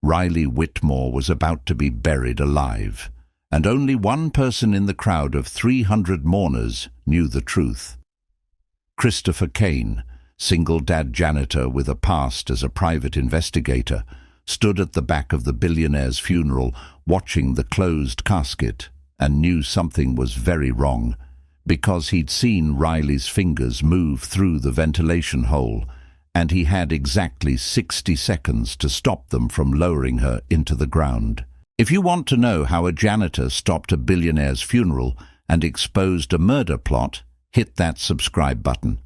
Riley Whitmore was about to be buried alive, and only one person in the crowd of 300 mourners knew the truth. Christopher Kane, single dad janitor with a past as a private investigator, stood at the back of the billionaire's funeral watching the closed casket and knew something was very wrong, because he'd seen Riley's fingers move through the ventilation hole, and he had exactly 60 seconds to stop them from lowering her into the ground. If you want to know how a janitor stopped a billionaire's funeral and exposed a murder plot, hit that subscribe button.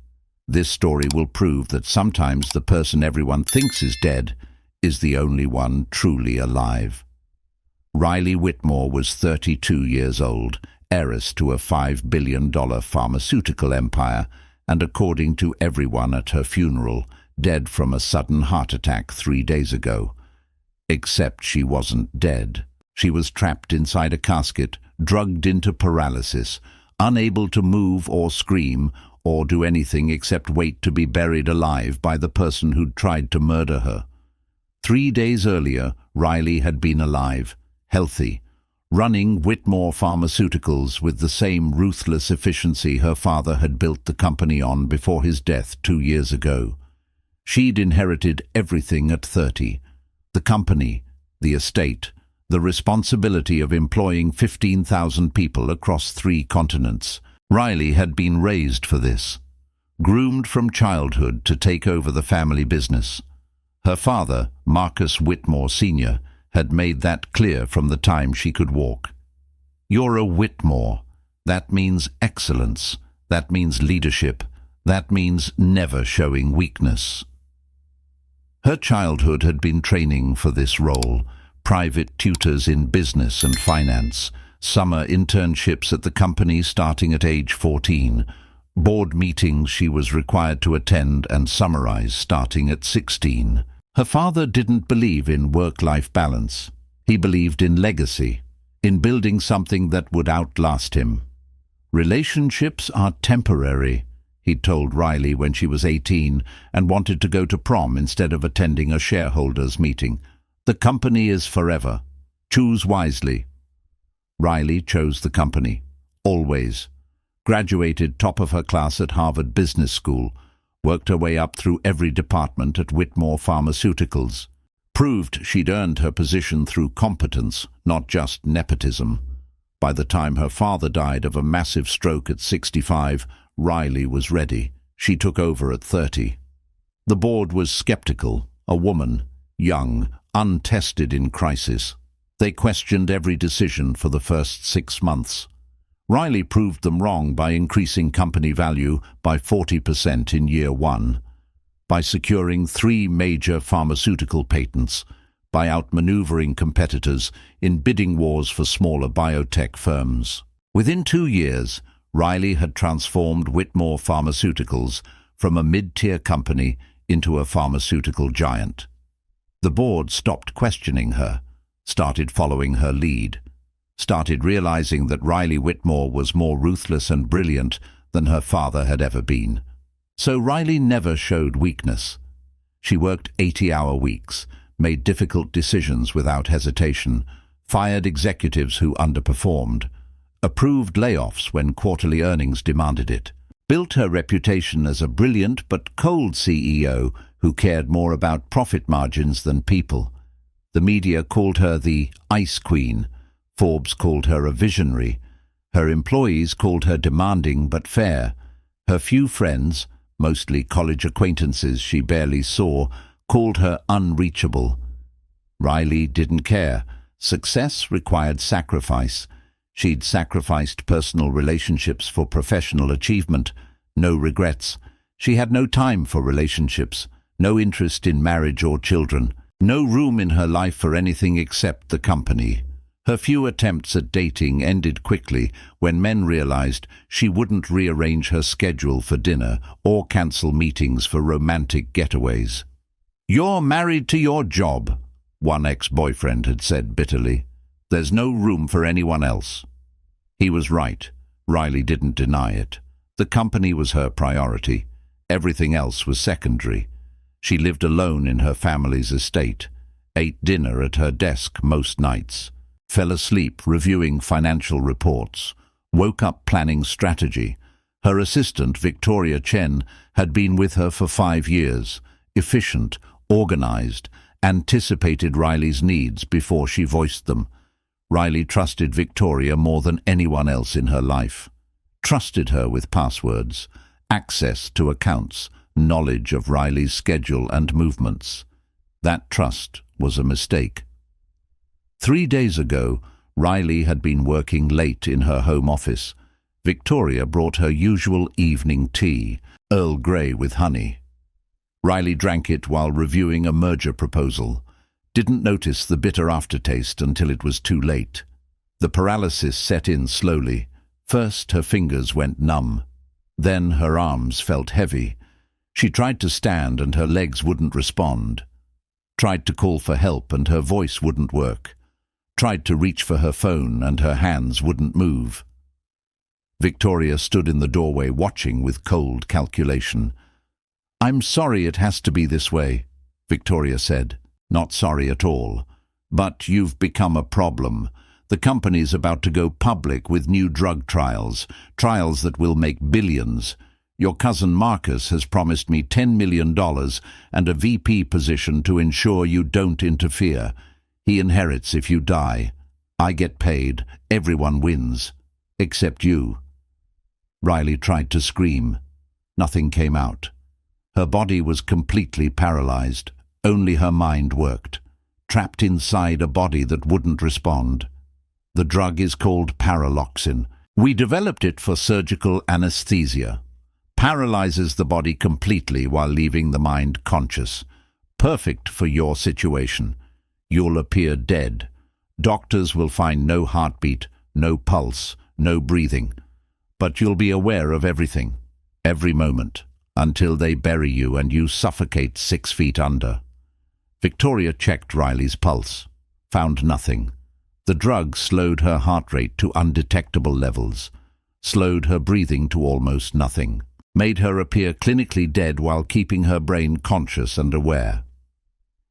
This story will prove that sometimes the person everyone thinks is dead is the only one truly alive. Riley Whitmore was 32 years old, heiress to a $5 billion pharmaceutical empire, and according to everyone at her funeral, dead from a sudden heart attack 3 days ago. Except she wasn't dead. She was trapped inside a casket, drugged into paralysis, unable to move or scream or do anything except wait to be buried alive by the person who'd tried to murder her. 3 days earlier, Riley had been alive, healthy, running Whitmore Pharmaceuticals with the same ruthless efficiency her father had built the company on before his death 2 years ago. She'd inherited everything at 30. The company, the estate, the responsibility of employing 15,000 people across 3 continents. Riley had been raised for this, groomed from childhood to take over the family business. Her father, Marcus Whitmore Sr., had made that clear from the time she could walk. You're a Whitmore. That means excellence. That means leadership. That means never showing weakness. Her childhood had been training for this role. Private tutors in business and finance, summer internships at the company starting at age 14, board meetings she was required to attend and summarize starting at 16. Her father didn't believe in work-life balance. He believed in legacy, in building something that would outlast him. Relationships are temporary, he'd told Riley when she was 18 and wanted to go to prom instead of attending a shareholders' meeting. The company is forever. Choose wisely. Riley chose the company, always. Graduated top of her class at Harvard Business School, worked her way up through every department at Whitmore Pharmaceuticals, proved she'd earned her position through competence, not just nepotism. By the time her father died of a massive stroke at 65, Riley was ready. She took over at 30. The board was skeptical, a woman, young, untested in crisis. They questioned every decision for the first 6 months. Riley proved them wrong by increasing company value by 40% in year 1, by securing 3 major pharmaceutical patents, by outmaneuvering competitors in bidding wars for smaller biotech firms. Within 2 years, Riley had transformed Whitmore Pharmaceuticals from a mid-tier company into a pharmaceutical giant. The board stopped questioning her, started following her lead, started realizing that Riley Whitmore was more ruthless and brilliant than her father had ever been. So Riley never showed weakness. She worked 80-hour weeks, made difficult decisions without hesitation, fired executives who underperformed, approved layoffs when quarterly earnings demanded it, built her reputation as a brilliant but cold CEO who cared more about profit margins than people. The media called her the Ice Queen. Forbes called her a visionary. Her employees called her demanding but fair. Her few friends, mostly college acquaintances she barely saw, called her unreachable. Riley didn't care. Success required sacrifice. She'd sacrificed personal relationships for professional achievement. No regrets. She had no time for relationships, no interest in marriage or children, no room in her life for anything except the company. Her few attempts at dating ended quickly when men realized she wouldn't rearrange her schedule for dinner or cancel meetings for romantic getaways. "You're married to your job," one ex-boyfriend had said bitterly. "There's no room for anyone else." He was right. Riley didn't deny it. The company was her priority. Everything else was secondary. She lived alone in her family's estate. ate dinner at her desk most nights, fell asleep reviewing financial reports, woke up planning strategy. Her assistant, Victoria Chen, had been with her for 5 years, efficient, organized, anticipated Riley's needs before she voiced them. Riley trusted Victoria more than anyone else in her life. Trusted her with passwords, access to accounts, knowledge of Riley's schedule and movements. That trust was a mistake. 3 days ago, Riley had been working late in her home office. Victoria brought her usual evening tea, Earl Grey with honey. Riley drank it while reviewing a merger proposal. Didn't notice the bitter aftertaste until it was too late. The paralysis set in slowly. First her fingers went numb. Then her arms felt heavy. She tried to stand and her legs wouldn't respond. Tried to call for help and her voice wouldn't work. Tried to reach for her phone and her hands wouldn't move. Victoria stood in the doorway watching with cold calculation. "I'm sorry it has to be this way," Victoria said. "Not sorry at all. But you've become a problem. The company's about to go public with new drug trials that will make billions. Your cousin Marcus has promised me $10 million and a VP position to ensure you don't interfere. He inherits if you die. I get paid. Everyone wins. Except you." Riley tried to scream. Nothing came out. Her body was completely paralyzed. Only her mind worked, trapped inside a body that wouldn't respond. The drug is called paraloxin. We developed it for surgical anesthesia. Paralyzes the body completely while leaving the mind conscious. Perfect for your situation. You'll appear dead. Doctors will find no heartbeat, no pulse, no breathing. But you'll be aware of everything, every moment, until they bury you and you suffocate 6 feet under. Victoria checked Riley's pulse. Found nothing. The drug slowed her heart rate to undetectable levels, slowed her breathing to almost nothing, made her appear clinically dead while keeping her brain conscious and aware.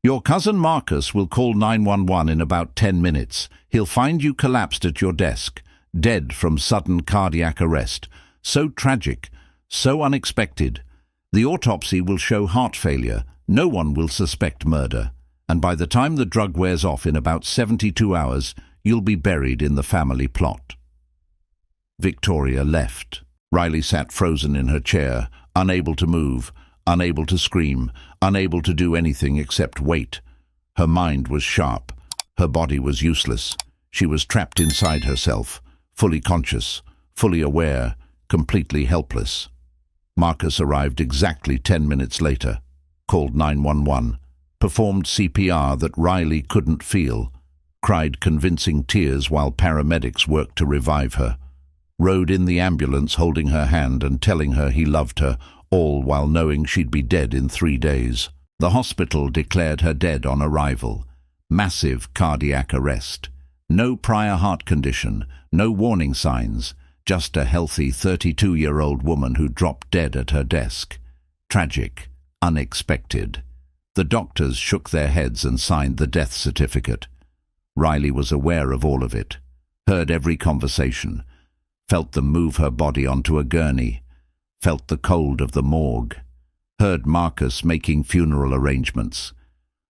"Your cousin Marcus will call 911 in about 10 minutes. He'll find you collapsed at your desk, dead from sudden cardiac arrest. So tragic, so unexpected. The autopsy will show heart failure. No one will suspect murder. And by the time the drug wears off in about 72 hours, you'll be buried in the family plot." Victoria left. Riley sat frozen in her chair, unable to move, unable to scream, unable to do anything except wait. Her mind was sharp. Her body was useless. She was trapped inside herself, fully conscious, fully aware, completely helpless. Marcus arrived exactly 10 minutes later, called 911, performed CPR that Riley couldn't feel, cried convincing tears while paramedics worked to revive her, rode in the ambulance holding her hand and telling her he loved her, all while knowing she'd be dead in 3 days. The hospital declared her dead on arrival. Massive cardiac arrest. No prior heart condition, no warning signs, just a healthy 32-year-old woman who dropped dead at her desk. Tragic, unexpected. The doctors shook their heads and signed the death certificate. Riley was aware of all of it, heard every conversation, felt them move her body onto a gurney, felt the cold of the morgue, heard Marcus making funeral arrangements,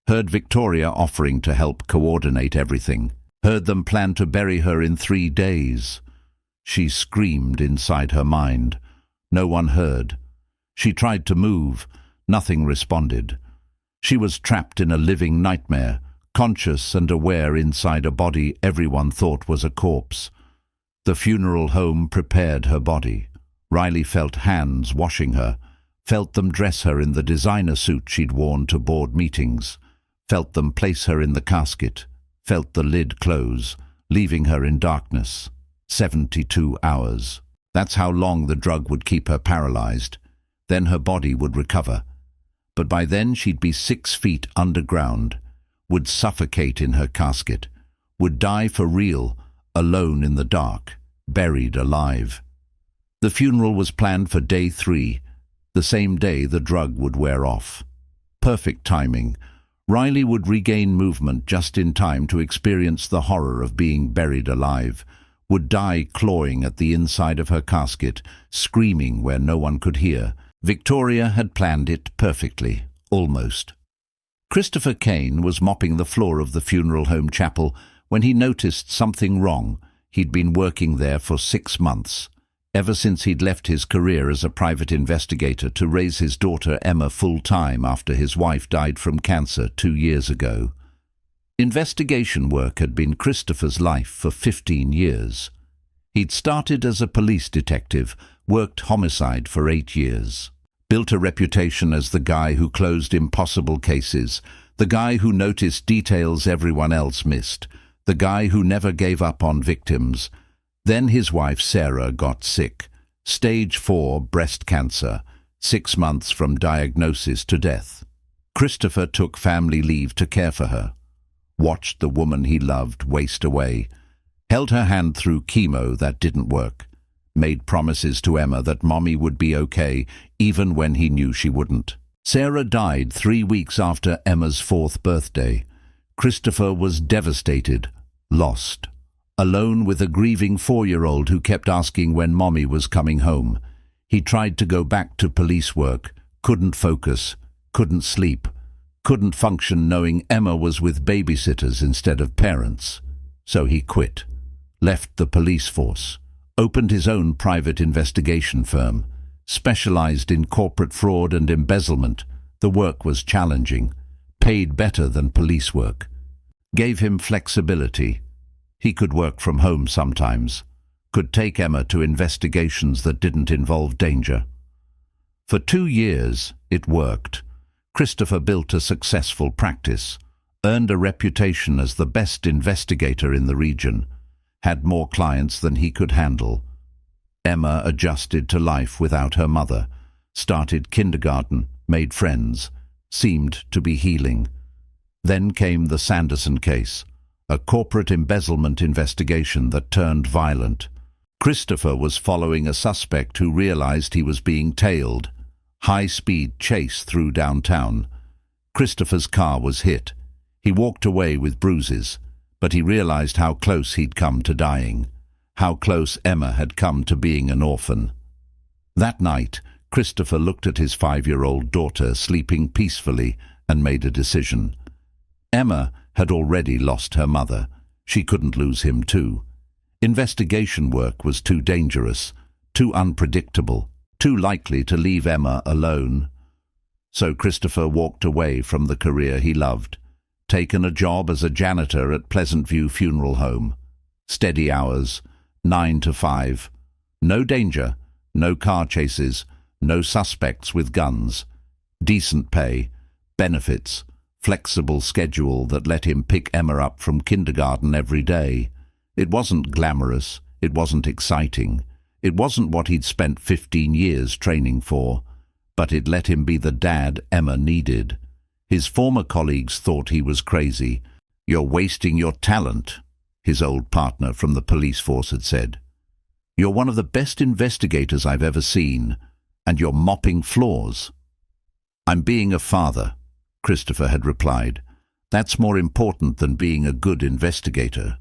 heard Victoria offering to help coordinate everything, heard them plan to bury her in 3 days. She screamed inside her mind. No one heard. She tried to move. Nothing responded. She was trapped in a living nightmare, conscious and aware inside a body everyone thought was a corpse. The funeral home prepared her body. Riley felt hands washing her, felt them dress her in the designer suit she'd worn to board meetings, felt them place her in the casket, felt the lid close, leaving her in darkness. 72 hours. That's how long the drug would keep her paralyzed. Then her body would recover. But by then she'd be 6 feet underground, would suffocate in her casket, would die for real, alone in the dark, buried alive. The funeral was planned for day 3, the same day the drug would wear off. Perfect timing. Riley would regain movement just in time to experience the horror of being buried alive, would die clawing at the inside of her casket, screaming where no one could hear. Victoria had planned it perfectly, almost. Christopher Kane was mopping the floor of the funeral home chapel when he noticed something wrong. He'd been working there for 6 months, ever since he'd left his career as a private investigator to raise his daughter Emma full-time after his wife died from cancer 2 years ago. Investigation work had been Christopher's life for 15 years. He'd started as a police detective, worked homicide for 8 years, built a reputation as the guy who closed impossible cases, the guy who noticed details everyone else missed, the guy who never gave up on victims. Then his wife Sarah got sick, stage 4 breast cancer, 6 months from diagnosis to death. Christopher took family leave to care for her, watched the woman he loved waste away, held her hand through chemo that didn't work, made promises to Emma that Mommy would be okay even when he knew she wouldn't. Sarah died 3 weeks after Emma's 4th birthday. Christopher was devastated, lost, alone with a grieving 4-year-old who kept asking when Mommy was coming home. He tried to go back to police work, couldn't focus, couldn't sleep, couldn't function knowing Emma was with babysitters instead of parents. So he quit, left the police force, opened his own private investigation firm, specialized in corporate fraud and embezzlement. The work was challenging, paid better than police work, gave him flexibility. He could work from home sometimes, could take Emma to investigations that didn't involve danger. For 2 years, it worked. Christopher built a successful practice, earned a reputation as the best investigator in the region, had more clients than he could handle. Emma adjusted to life without her mother, started kindergarten, made friends, seemed to be healing. Then came the Sanderson case, a corporate embezzlement investigation that turned violent. Christopher was following a suspect who realized he was being tailed. High-speed chase through downtown. Christopher's car was hit. He walked away with bruises, but he realized how close he'd come to dying, how close Emma had come to being an orphan. That night, Christopher looked at his 5-year-old daughter sleeping peacefully and made a decision. Emma had already lost her mother. She couldn't lose him too. Investigation work was too dangerous, too unpredictable, too likely to leave Emma alone. So Christopher walked away from the career he loved, taken a job as a janitor at Pleasant View Funeral Home. Steady hours, 9 to 5. No danger, no car chases, no suspects with guns. Decent pay, benefits, flexible schedule that let him pick Emma up from kindergarten every day. It wasn't glamorous, it wasn't exciting. It wasn't what he'd spent 15 years training for, but it let him be the dad Emma needed. His former colleagues thought he was crazy. "You're wasting your talent," his old partner from the police force had said. "You're one of the best investigators I've ever seen, and you're mopping floors." "I'm being a father," Christopher had replied. "That's more important than being a good investigator."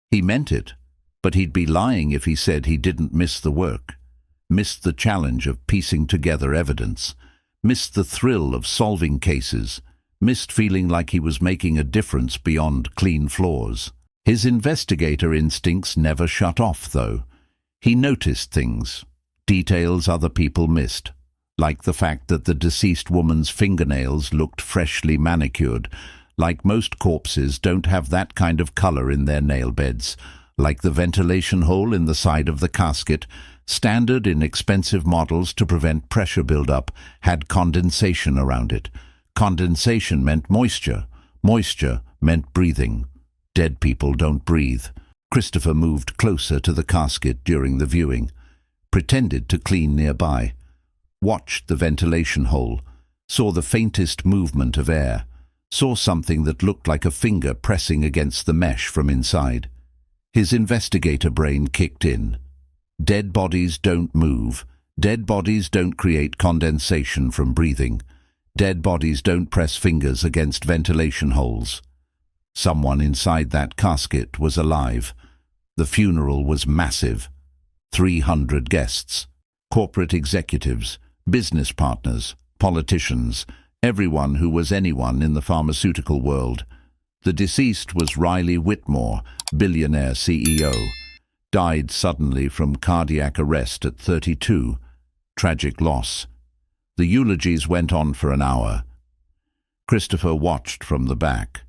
He meant it. But he'd be lying if he said he didn't miss the work, missed the challenge of piecing together evidence, missed the thrill of solving cases, missed feeling like he was making a difference beyond clean floors. His investigator instincts never shut off, though. He noticed things, details other people missed, like the fact that the deceased woman's fingernails looked freshly manicured, like most corpses don't have that kind of color in their nail beds, like the ventilation hole in the side of the casket, standard in expensive models to prevent pressure buildup, had condensation around it. Condensation meant moisture. Moisture meant breathing. Dead people don't breathe. Christopher moved closer to the casket during the viewing, pretended to clean nearby, watched the ventilation hole, saw the faintest movement of air, saw something that looked like a finger pressing against the mesh from inside. His investigator brain kicked in. Dead bodies don't move. Dead bodies don't create condensation from breathing. Dead bodies don't press fingers against ventilation holes. Someone inside that casket was alive. The funeral was massive. 300 guests. Corporate executives, business partners, politicians, everyone who was anyone in the pharmaceutical world. The deceased was Riley Whitmore, Billionaire CEO. Died suddenly from cardiac arrest at 32. Tragic loss. The eulogies went on for an hour. Christopher watched from the back,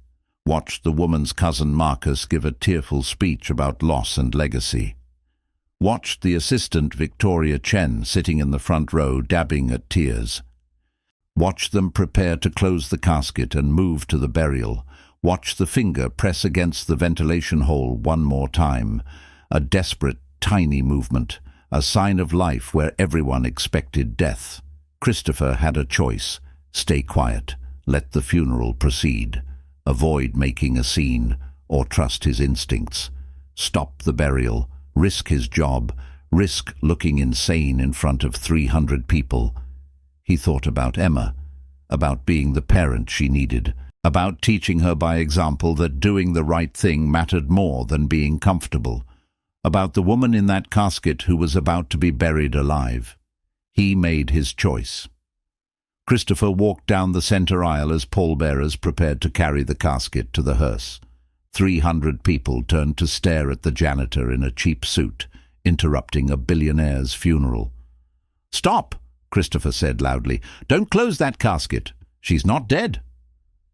watched the woman's cousin Marcus give a tearful speech about loss and legacy. Watched the assistant Victoria Chen sitting in the front row dabbing at tears. Watched them prepare to close the casket and move to the burial. Watched the finger press against the ventilation hole one more time. A desperate, tiny movement, a sign of life where everyone expected death. Christopher had a choice. Stay quiet, let the funeral proceed. Avoid making a scene, or trust his instincts. Stop the burial, risk his job, risk looking insane in front of 300 people. He thought about Emma, about being the parent she needed, about teaching her by example that doing the right thing mattered more than being comfortable, about the woman in that casket who was about to be buried alive. He made his choice. Christopher walked down the center aisle as pallbearers prepared to carry the casket to the hearse. 300 people turned to stare at the janitor in a cheap suit, interrupting a billionaire's funeral. "Stop!" Christopher said loudly. "Don't close that casket. She's not dead."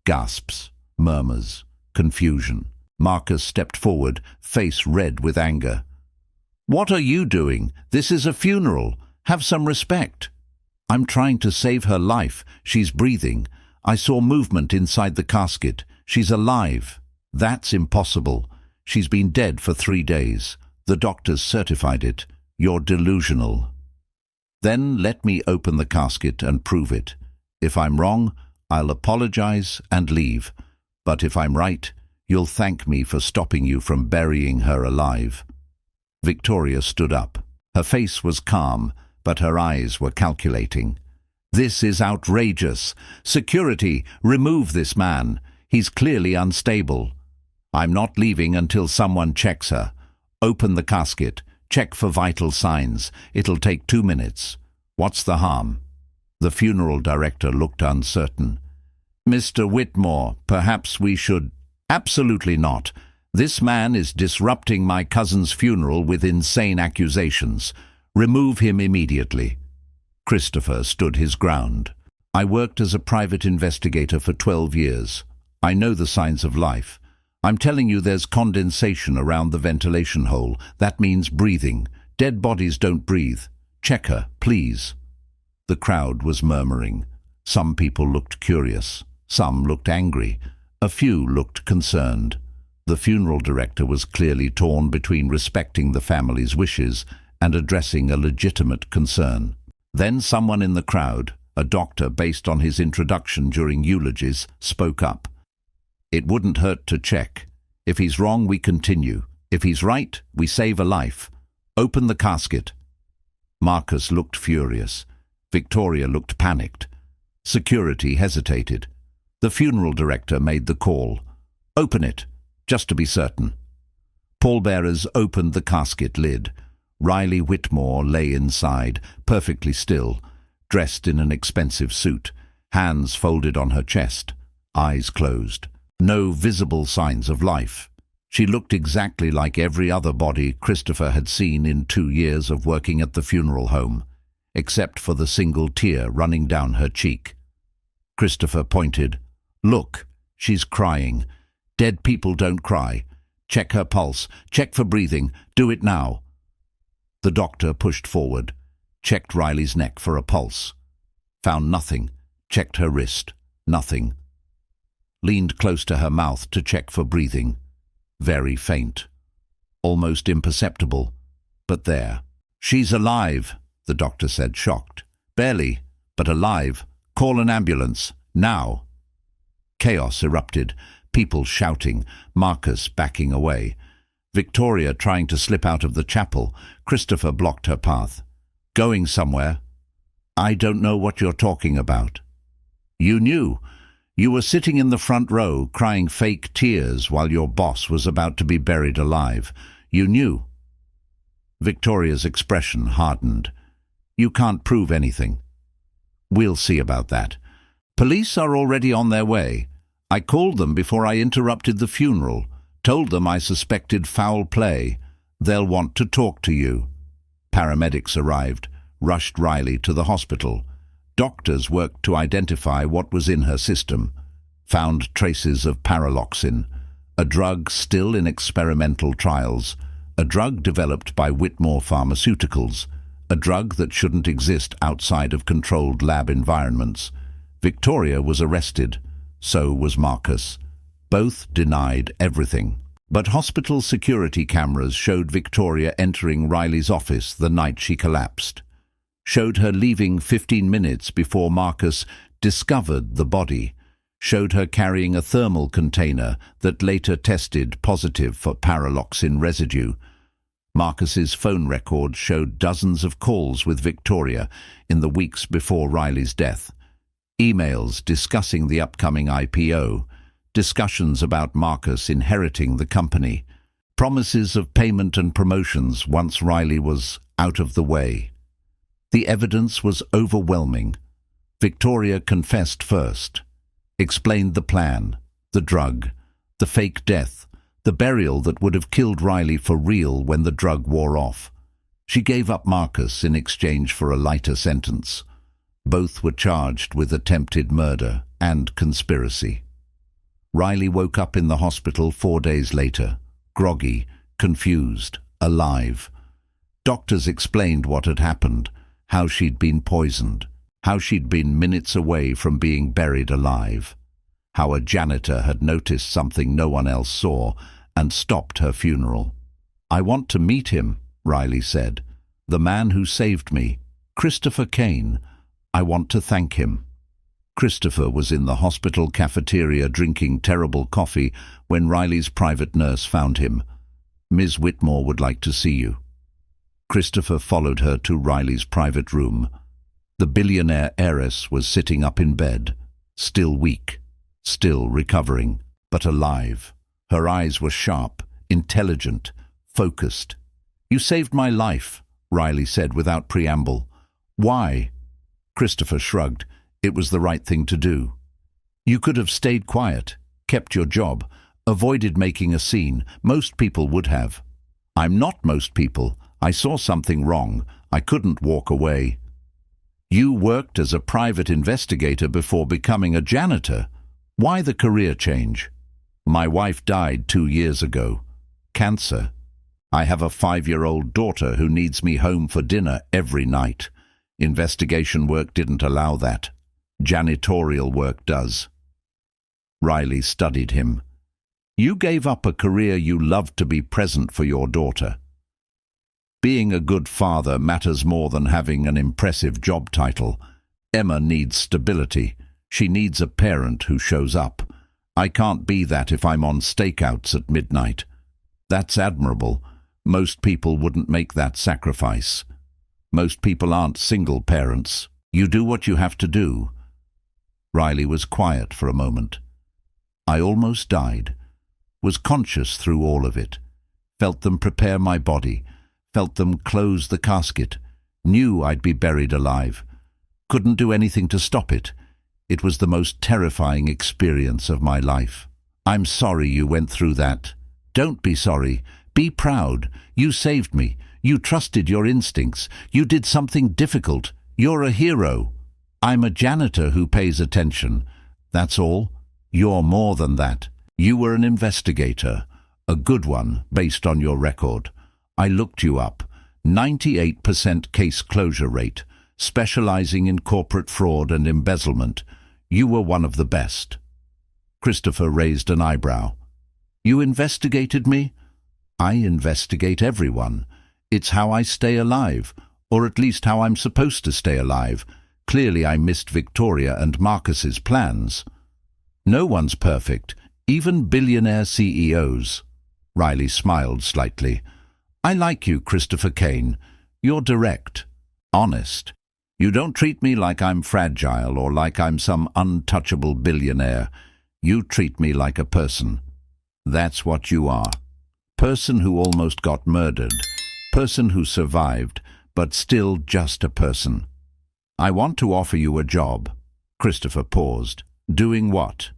Gasps, murmurs, confusion. Marcus stepped forward, face red with anger. "What are you doing? This is a funeral. Have some respect." "I'm trying to save her life. She's breathing. I saw movement inside the casket. She's alive." "That's impossible. She's been dead for 3 days. The doctors certified it. You're delusional." "Then let me open the casket and prove it. If I'm wrong, I'll apologize and leave. But if I'm right, you'll thank me for stopping you from burying her alive." Victoria stood up. Her face was calm, but her eyes were calculating. "This is outrageous. Security, remove this man. He's clearly unstable. I'm not leaving until someone checks her. Open the casket. Check for vital signs. It'll take 2 minutes. What's the harm?" The funeral director looked uncertain. "Mr. Whitmore, perhaps we should—" "Absolutely not. This man is disrupting my cousin's funeral with insane accusations. Remove him immediately." Christopher stood his ground. "I worked as a private investigator for 12 years. I know the signs of life. I'm telling you there's condensation around the ventilation hole. That means breathing. Dead bodies don't breathe. Check her, please." The crowd was murmuring. Some people looked curious. Some looked angry. A few looked concerned. The funeral director was clearly torn between respecting the family's wishes and addressing a legitimate concern. Then someone in the crowd, a doctor based on his introduction during eulogies, spoke up. "It wouldn't hurt to check. If he's wrong, we continue. If he's right, we save a life. Open the casket." Marcus looked furious. Victoria looked panicked. Security hesitated. The funeral director made the call. "Open it, just to be certain." Pallbearers opened the casket lid. Riley Whitmore lay inside, perfectly still, dressed in an expensive suit, hands folded on her chest, eyes closed. No visible signs of life. She looked exactly like every other body Christopher had seen in 2 years of working at the funeral home, except for the single tear running down her cheek. Christopher pointed. "Look, she's crying. Dead people don't cry. Check her pulse. Check for breathing. Do it now." The doctor pushed forward, checked Riley's neck for a pulse. Found nothing. Checked her wrist. Nothing. Leaned close to her mouth to check for breathing. Very faint. Almost imperceptible. But there. "She's alive," the doctor said, shocked. "Barely, but alive. Call an ambulance. Now." Chaos erupted. People shouting. Marcus backing away. Victoria trying to slip out of the chapel. Christopher blocked her path. "Going somewhere?" "I don't know what you're talking about." You knew. You were sitting in the front row, crying fake tears while your boss was about to be buried alive. You knew. Victoria's expression hardened. You can't prove anything. We'll see about that. Police are already on their way. I called them before I interrupted the funeral, told them I suspected foul play. They'll want to talk to you. Paramedics arrived, rushed Riley to the hospital. Doctors worked to identify what was in her system, found traces of paraloxin, a drug still in experimental trials, a drug developed by Whitmore Pharmaceuticals, a drug that shouldn't exist outside of controlled lab environments. Victoria was arrested. So was Marcus. Both denied everything. But hospital security cameras showed Victoria entering Riley's office the night she collapsed. Showed her leaving 15 minutes before Marcus discovered the body. Showed her carrying a thermal container that later tested positive for paraloxin residue. Marcus's phone record showed dozens of calls with Victoria in the weeks before Riley's death. Emails discussing the upcoming IPO, discussions about Marcus inheriting the company, promises of payment and promotions once Riley was out of the way. The evidence was overwhelming. Victoria confessed first, explained the plan, the drug, the fake death, the burial that would have killed Riley for real when the drug wore off. She gave up Marcus in exchange for a lighter sentence. Both were charged with attempted murder and conspiracy. Riley woke up in the hospital 4 days later, groggy, confused, alive. Doctors explained what had happened, how she'd been poisoned, how she'd been minutes away from being buried alive, how a janitor had noticed something no one else saw and stopped her funeral. "I want to meet him," Riley said. "The man who saved me, Christopher Kane. I want to thank him." Christopher was in the hospital cafeteria drinking terrible coffee when Riley's private nurse found him. "Ms. Whitmore would like to see you." Christopher followed her to Riley's private room. The billionaire heiress was sitting up in bed, still weak, still recovering, but alive. Her eyes were sharp, intelligent, focused. "You saved my life," Riley said without preamble. "Why?" Christopher shrugged. "It was the right thing to do. You could have stayed quiet, kept your job, avoided making a scene. Most people would have." "I'm not most people. I saw something wrong. I couldn't walk away." "You worked as a private investigator before becoming a janitor. Why the career change?" "My wife died 2 years ago. Cancer. I have a 5-year-old daughter who needs me home for dinner every night. Investigation work didn't allow that. Janitorial work does." Riley studied him. "You gave up a career you loved to be present for your daughter. Being a good father matters more than having an impressive job title. Emma needs stability. She needs a parent who shows up. I can't be that if I'm on stakeouts at midnight. That's admirable. Most people wouldn't make that sacrifice. Most people aren't single parents. You do what you have to do." Riley was quiet for a moment. "I almost died. Was conscious through all of it. Felt them prepare my body. Felt them close the casket. Knew I'd be buried alive. Couldn't do anything to stop it. It was the most terrifying experience of my life. I'm sorry you went through that. Don't be sorry. Be proud. You saved me. You trusted your instincts. You did something difficult. You're a hero. I'm a janitor who pays attention. That's all. You're more than that. You were an investigator. A good one, based on your record. I looked you up. 98% case closure rate, specializing in corporate fraud and embezzlement. You were one of the best." Christopher raised an eyebrow. "You investigated me?" "I investigate everyone. It's how I stay alive, or at least how I'm supposed to stay alive. Clearly I missed Victoria and Marcus's plans." "No one's perfect, even billionaire CEOs." Riley smiled slightly. "I like you, Christopher Kane. You're direct, honest. You don't treat me like I'm fragile or like I'm some untouchable billionaire. You treat me like a person. That's what you are. Person who almost got murdered. Person who survived, but still just a person. I want to offer you a job. Christopher paused. Doing what?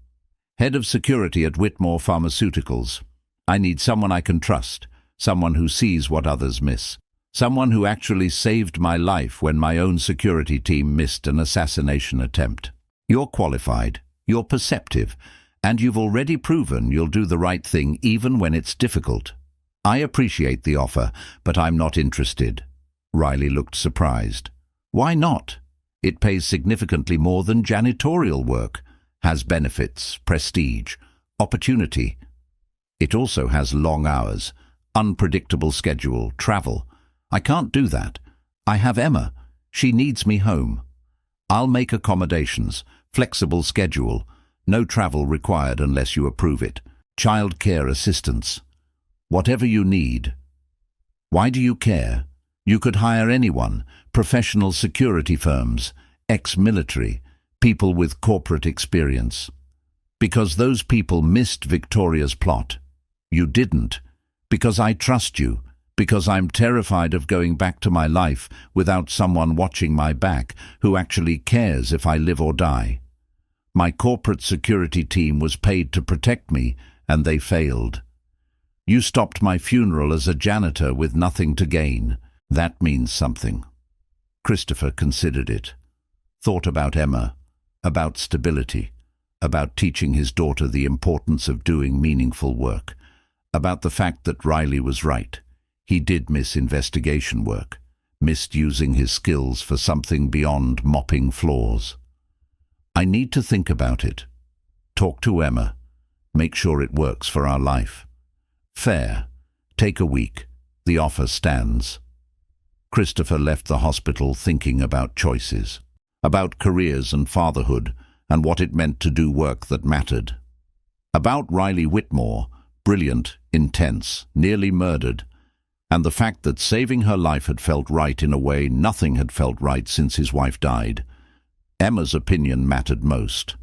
Head of security at Whitmore Pharmaceuticals. I need someone I can trust, someone who sees what others miss, someone who actually saved my life when my own security team missed an assassination attempt. You're qualified, you're perceptive, and you've already proven you'll do the right thing even when it's difficult. I appreciate the offer, but I'm not interested. Riley looked surprised. Why not? It pays significantly more than janitorial work, has benefits, prestige, opportunity. It also has long hours, unpredictable schedule, travel. I can't do that. I have Emma. She needs me home. I'll make accommodations, flexible schedule, no travel required unless you approve it, child care assistance. Whatever you need. Why do you care? You could hire anyone, professional security firms, ex-military, people with corporate experience. Because those people missed Victoria's plot. You didn't. Because I trust you. Because I'm terrified of going back to my life without someone watching my back who actually cares if I live or die. My corporate security team was paid to protect me, and they failed. You stopped my funeral as a janitor with nothing to gain. That means something. Christopher considered it. Thought about Emma, about stability, about teaching his daughter the importance of doing meaningful work, about the fact that Riley was right. He did miss investigation work, missed using his skills for something beyond mopping floors. I need to think about it. Talk to Emma. Make sure it works for our life. Fair. Take a week. The offer stands. Christopher left the hospital thinking about choices, about careers and fatherhood, and what it meant to do work that mattered. About Riley Whitmore, brilliant, intense, nearly murdered, and the fact that saving her life had felt right in a way nothing had felt right since his wife died. Emma's opinion mattered most.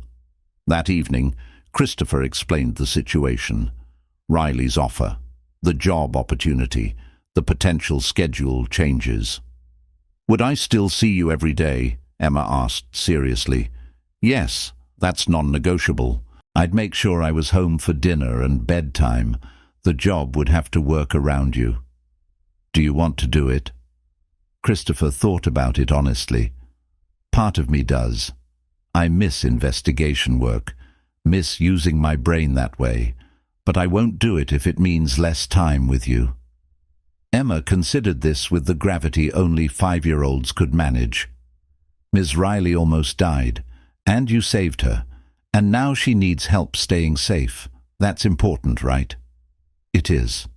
That evening, Christopher explained the situation. Riley's offer, the job opportunity, the potential schedule changes. Would I still see you every day? Emma asked seriously. Yes, that's non-negotiable. I'd make sure I was home for dinner and bedtime. The job would have to work around you. Do you want to do it? Christopher thought about it honestly. Part of me does. I miss investigation work, miss using my brain that way, but I won't do it if it means less time with you. Emma considered this with the gravity only 5-year-olds could manage. Ms. Riley almost died, and you saved her, and now she needs help staying safe. That's important, right? It is.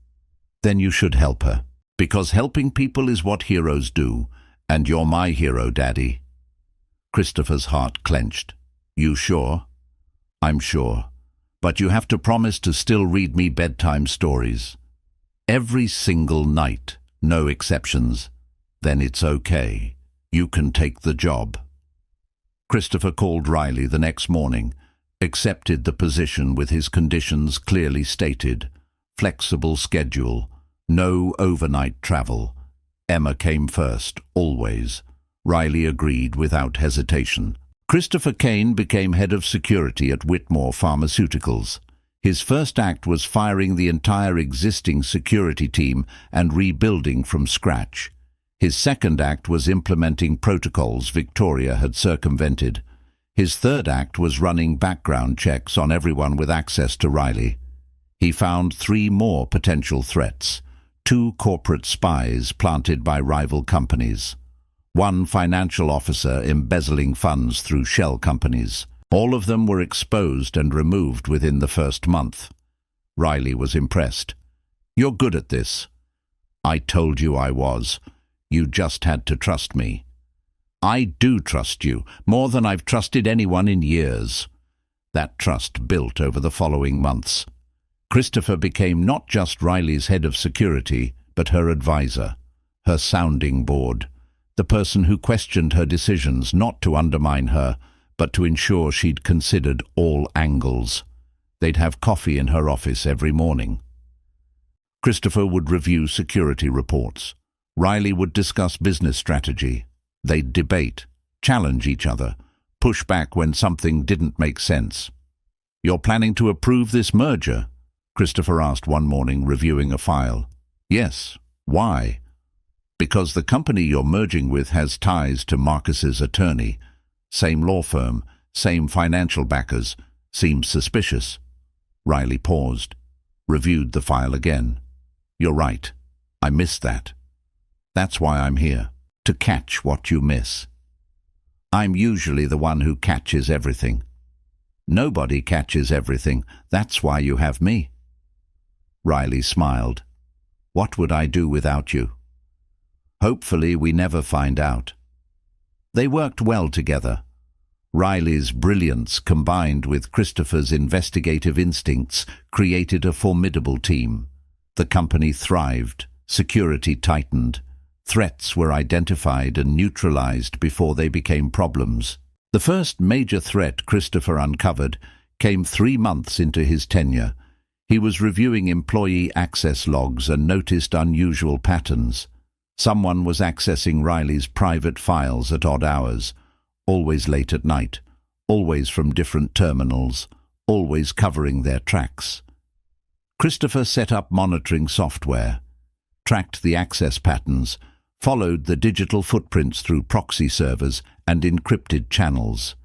Then you should help her, because helping people is what heroes do, and you're my hero, Daddy. Christopher's heart clenched. You sure? I'm sure. But you have to promise to still read me bedtime stories. Every single night, no exceptions. Then it's okay. You can take the job. Christopher called Riley the next morning, accepted the position with his conditions clearly stated. Flexible schedule, no overnight travel. Emma came first, always. Riley agreed without hesitation. Christopher Kane became head of security at Whitmore Pharmaceuticals. His first act was firing the entire existing security team and rebuilding from scratch. His second act was implementing protocols Victoria had circumvented. His third act was running background checks on everyone with access to Riley. He found 3 more potential threats, 2 corporate spies planted by rival companies, 1 financial officer embezzling funds through shell companies. All of them were exposed and removed within the first month. Riley was impressed. You're good at this. I told you I was. You just had to trust me. I do trust you, more than I've trusted anyone in years. That trust built over the following months. Christopher became not just Riley's head of security, but her advisor, her sounding board. The person who questioned her decisions not to undermine her, but to ensure she'd considered all angles. They'd have coffee in her office every morning. Christopher would review security reports. Riley would discuss business strategy. They'd debate, challenge each other, push back when something didn't make sense. "You're planning to approve this merger?" Christopher asked one morning, reviewing a file. "Yes. Why?" "Because the company you're merging with has ties to Marcus's attorney. Same law firm, same financial backers. Seems suspicious." Riley paused, reviewed the file again. "You're right. I missed that. That's why I'm here, to catch what you miss." "I'm usually the one who catches everything." "Nobody catches everything. That's why you have me." Riley smiled. "What would I do without you?" "Hopefully we never find out." They worked well together. Riley's brilliance combined with Christopher's investigative instincts created a formidable team. The company thrived, security tightened, threats were identified and neutralized before they became problems. The first major threat Christopher uncovered came 3 months into his tenure. He was reviewing employee access logs and noticed unusual patterns. Someone was accessing Riley's private files at odd hours, always late at night, always from different terminals, always covering their tracks. Christopher set up monitoring software, tracked the access patterns, followed the digital footprints through proxy servers and encrypted channels.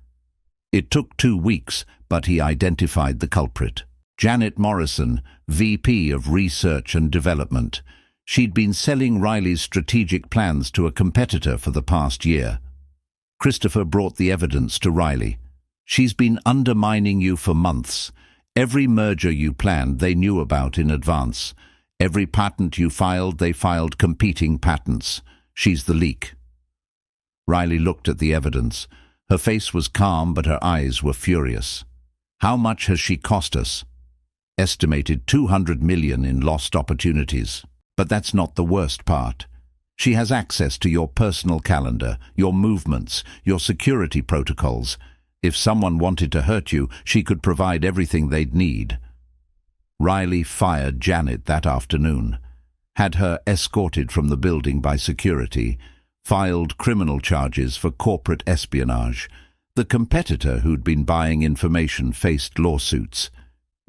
It took 2 weeks, but he identified the culprit. Janet Morrison, VP of Research and Development. She'd been selling Riley's strategic plans to a competitor for the past year. Christopher brought the evidence to Riley. "She's been undermining you for months. Every merger you planned, they knew about in advance. Every patent you filed, they filed competing patents. She's the leak." Riley looked at the evidence. Her face was calm, but her eyes were furious. "How much has she cost us?" "Estimated 200 million in lost opportunities. But that's not the worst part. She has access to your personal calendar, your movements, your security protocols. If someone wanted to hurt you, she could provide everything they'd need." Riley fired Janet that afternoon, had her escorted from the building by security, filed criminal charges for corporate espionage. The competitor who'd been buying information faced lawsuits.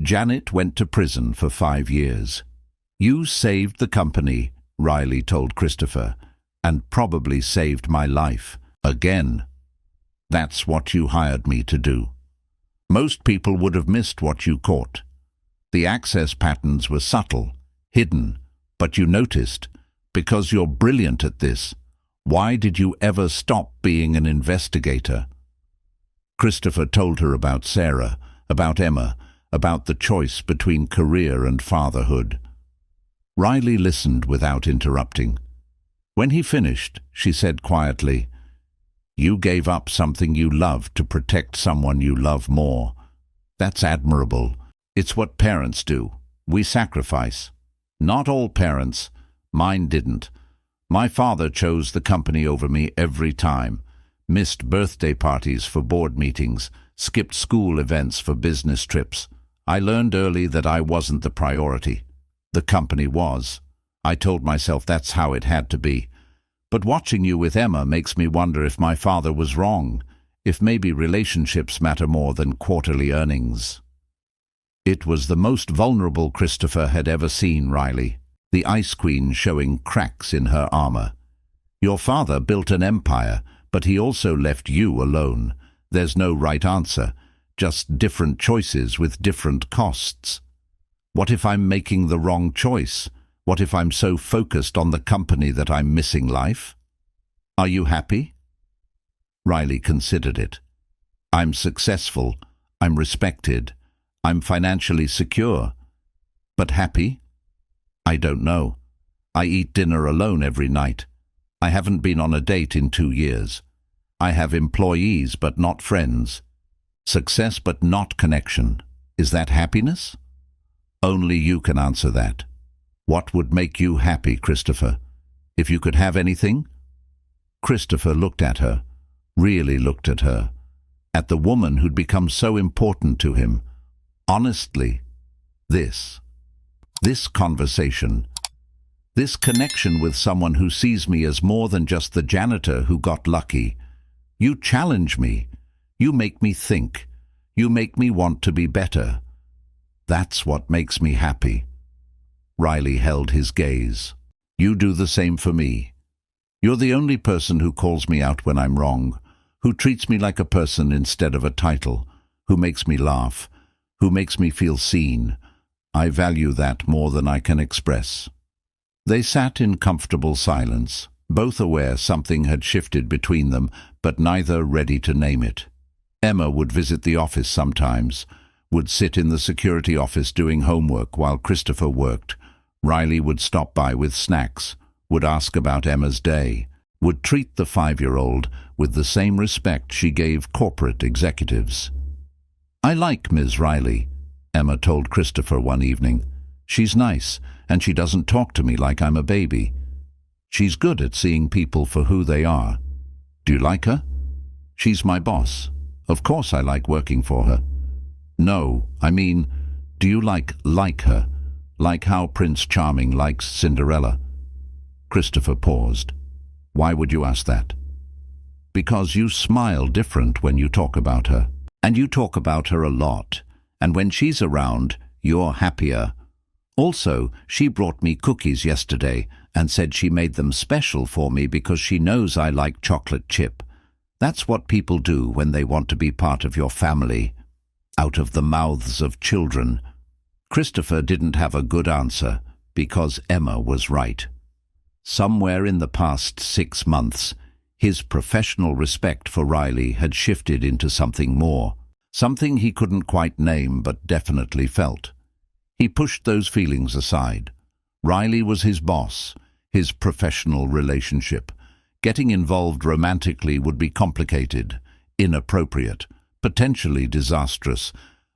Janet went to prison for 5 years. "You saved the company," Riley told Christopher, "and probably saved my life. Again. That's what you hired me to do. Most people would have missed what you caught. The access patterns were subtle, hidden, but you noticed. Because you're brilliant at this. Why did you ever stop being an investigator?" Christopher told her about Sarah, about Emma, about the choice between career and fatherhood. Riley listened without interrupting. When he finished, she said quietly, "You gave up something you love to protect someone you love more. That's admirable. It's what parents do. We sacrifice. Not all parents. Mine didn't. My father chose the company over me every time. Missed birthday parties for board meetings, skipped school events for business trips. I learned early that I wasn't the priority. The company was. I told myself that's how it had to be. But watching you with Emma makes me wonder if my father was wrong, if maybe relationships matter more than quarterly earnings." It was the most vulnerable Christopher had ever seen Riley, the Ice Queen showing cracks in her armor. "Your father built an empire, but he also left you alone. There's no right answer, just different choices with different costs. What if I'm making the wrong choice? What if I'm so focused on the company that I'm missing life? Are you happy?" Riley considered it. "I'm successful. I'm respected. I'm financially secure. But happy? I don't know. I eat dinner alone every night. I haven't been on a date in 2 years. I have employees but not friends. Success but not connection. Is that happiness? Only you can answer that. What would make you happy, Christopher? If you could have anything?" Christopher looked at her, really looked at her, at the woman who'd become so important to him. Honestly, this conversation, this connection with someone who sees me as more than just the janitor who got lucky. You challenge me. You make me think. You make me want to be better. That's what makes me happy. Riley held his gaze. You do the same for me. You're the only person who calls me out when I'm wrong, who treats me like a person instead of a title, who makes me laugh, who makes me feel seen. I value that more than I can express. They sat in comfortable silence, both aware something had shifted between them, but neither ready to name it. Emma would visit the office sometimes, would sit in the security office doing homework while Christopher worked. Riley would stop by with snacks, would ask about Emma's day, would treat the 5-year-old with the same respect she gave corporate executives. I like Ms. Riley, Emma told Christopher one evening. She's nice, and she doesn't talk to me like I'm a baby. She's good at seeing people for who they are. Do you like her? She's my boss. Of course I like working for her. No, I mean, do you like her? Like how Prince Charming likes Cinderella? Christopher paused. Why would you ask that? Because you smile different when you talk about her. And you talk about her a lot. And when she's around, you're happier. Also, she brought me cookies yesterday and said she made them special for me because she knows I like chocolate chip. That's what people do when they want to be part of your family, out of the mouths of children. Christopher didn't have a good answer because Emma was right. Somewhere in the past 6 months, his professional respect for Riley had shifted into something more, something he couldn't quite name but definitely felt. He pushed those feelings aside. Riley was his boss, his professional relationship. Getting involved romantically would be complicated, inappropriate, potentially disastrous,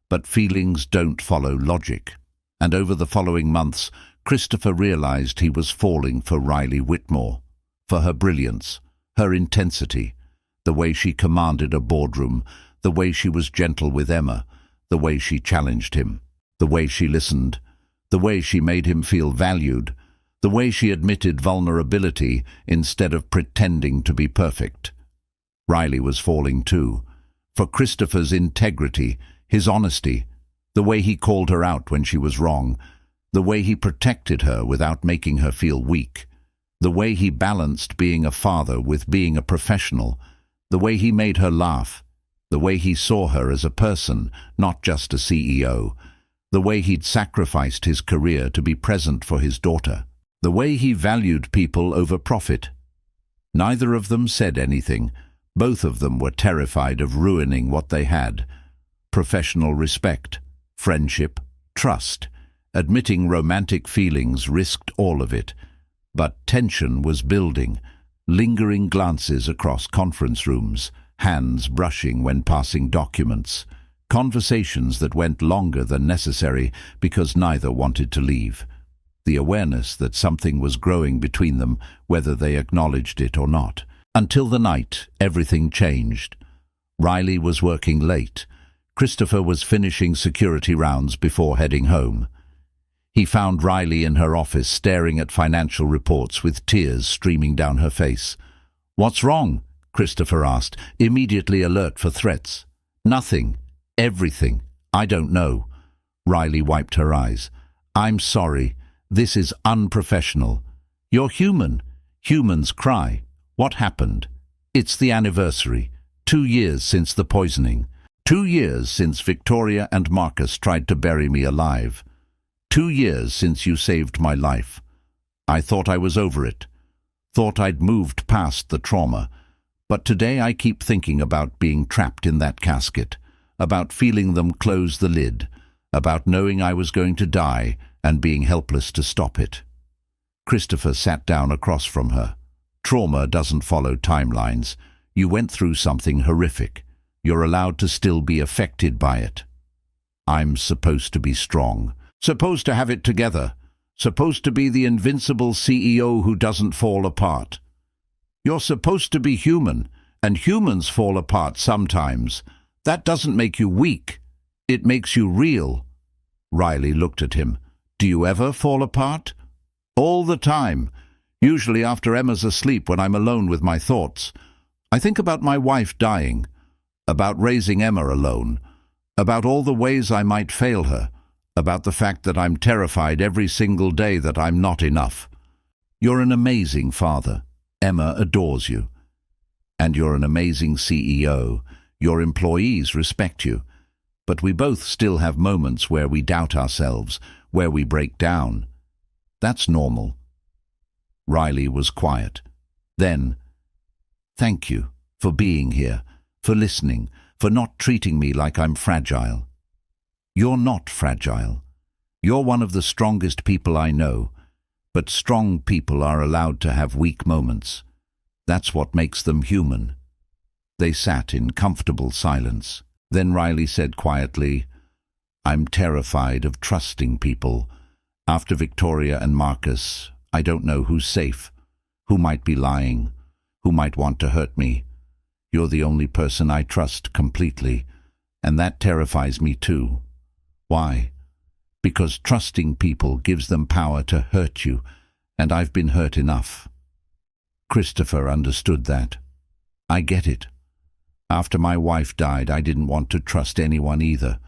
but feelings don't follow logic. And over the following months, Christopher realized he was falling for Riley Whitmore, for her brilliance, her intensity, the way she commanded a boardroom, the way she was gentle with Emma, the way she challenged him, the way she listened, the way she made him feel valued, the way she admitted vulnerability instead of pretending to be perfect. Riley was falling too, for Christopher's integrity, his honesty, the way he called her out when she was wrong, the way he protected her without making her feel weak, the way he balanced being a father with being a professional, the way he made her laugh, the way he saw her as a person, not just a CEO, the way he'd sacrificed his career to be present for his daughter, the way he valued people over profit. Neither of them said anything. Both of them were terrified of ruining what they had. Professional respect, friendship, trust. Admitting romantic feelings risked all of it. But tension was building. Lingering glances across conference rooms, hands brushing when passing documents. Conversations that went longer than necessary because neither wanted to leave. The awareness that something was growing between them, whether they acknowledged it or not. Until the night, everything changed. Riley was working late. Christopher was finishing security rounds before heading home. He found Riley in her office staring at financial reports with tears streaming down her face. "What's wrong?" Christopher asked, immediately alert for threats. "Nothing. Everything. I don't know." Riley wiped her eyes. "I'm sorry. This is unprofessional. You're human. Humans cry. What happened? It's the anniversary. 2 years since the poisoning. 2 years since Victoria and Marcus tried to bury me alive. 2 years since you saved my life. I thought I was over it. Thought I'd moved past the trauma. But today I keep thinking about being trapped in that casket, about feeling them close the lid, about knowing I was going to die and being helpless to stop it." Christopher sat down across from her. Trauma doesn't follow timelines. You went through something horrific. You're allowed to still be affected by it. "I'm supposed to be strong. Supposed to have it together. Supposed to be the invincible CEO who doesn't fall apart." You're supposed to be human, and humans fall apart sometimes. That doesn't make you weak. It makes you real." Riley looked at him. "Do you ever fall apart?" "All the time. Usually after Emma's asleep when I'm alone with my thoughts. I think about my wife dying, about raising Emma alone, about all the ways I might fail her, about the fact that I'm terrified every single day that I'm not enough. You're an amazing father. Emma adores you. And you're an amazing CEO. Your employees respect you. But we both still have moments where we doubt ourselves, where we break down. That's normal." Riley was quiet. Then, "Thank you for being here, for listening, for not treating me like I'm fragile." "You're not fragile. You're one of the strongest people I know. But strong people are allowed to have weak moments. That's what makes them human." They sat in comfortable silence. Then Riley said quietly, "I'm terrified of trusting people. After Victoria and Marcus, I don't know who's safe, who might be lying, who might want to hurt me. You're the only person I trust completely, and that terrifies me too." "Why?" "Because trusting people gives them power to hurt you, and I've been hurt enough." Christopher understood that. "I get it. After my wife died, I didn't want to trust anyone either.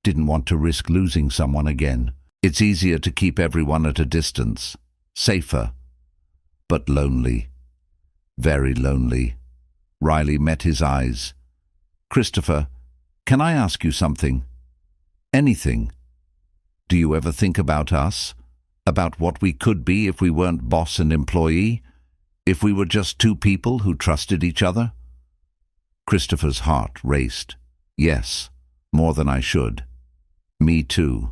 Didn't want to risk losing someone again. It's easier to keep everyone at a distance. Safer. But lonely. Very lonely." Riley met his eyes. "Christopher, can I ask you something? Anything. Do you ever think about us? About what we could be if we weren't boss and employee? If we were just two people who trusted each other?" Christopher's heart raced. "Yes, more than I should. Me too.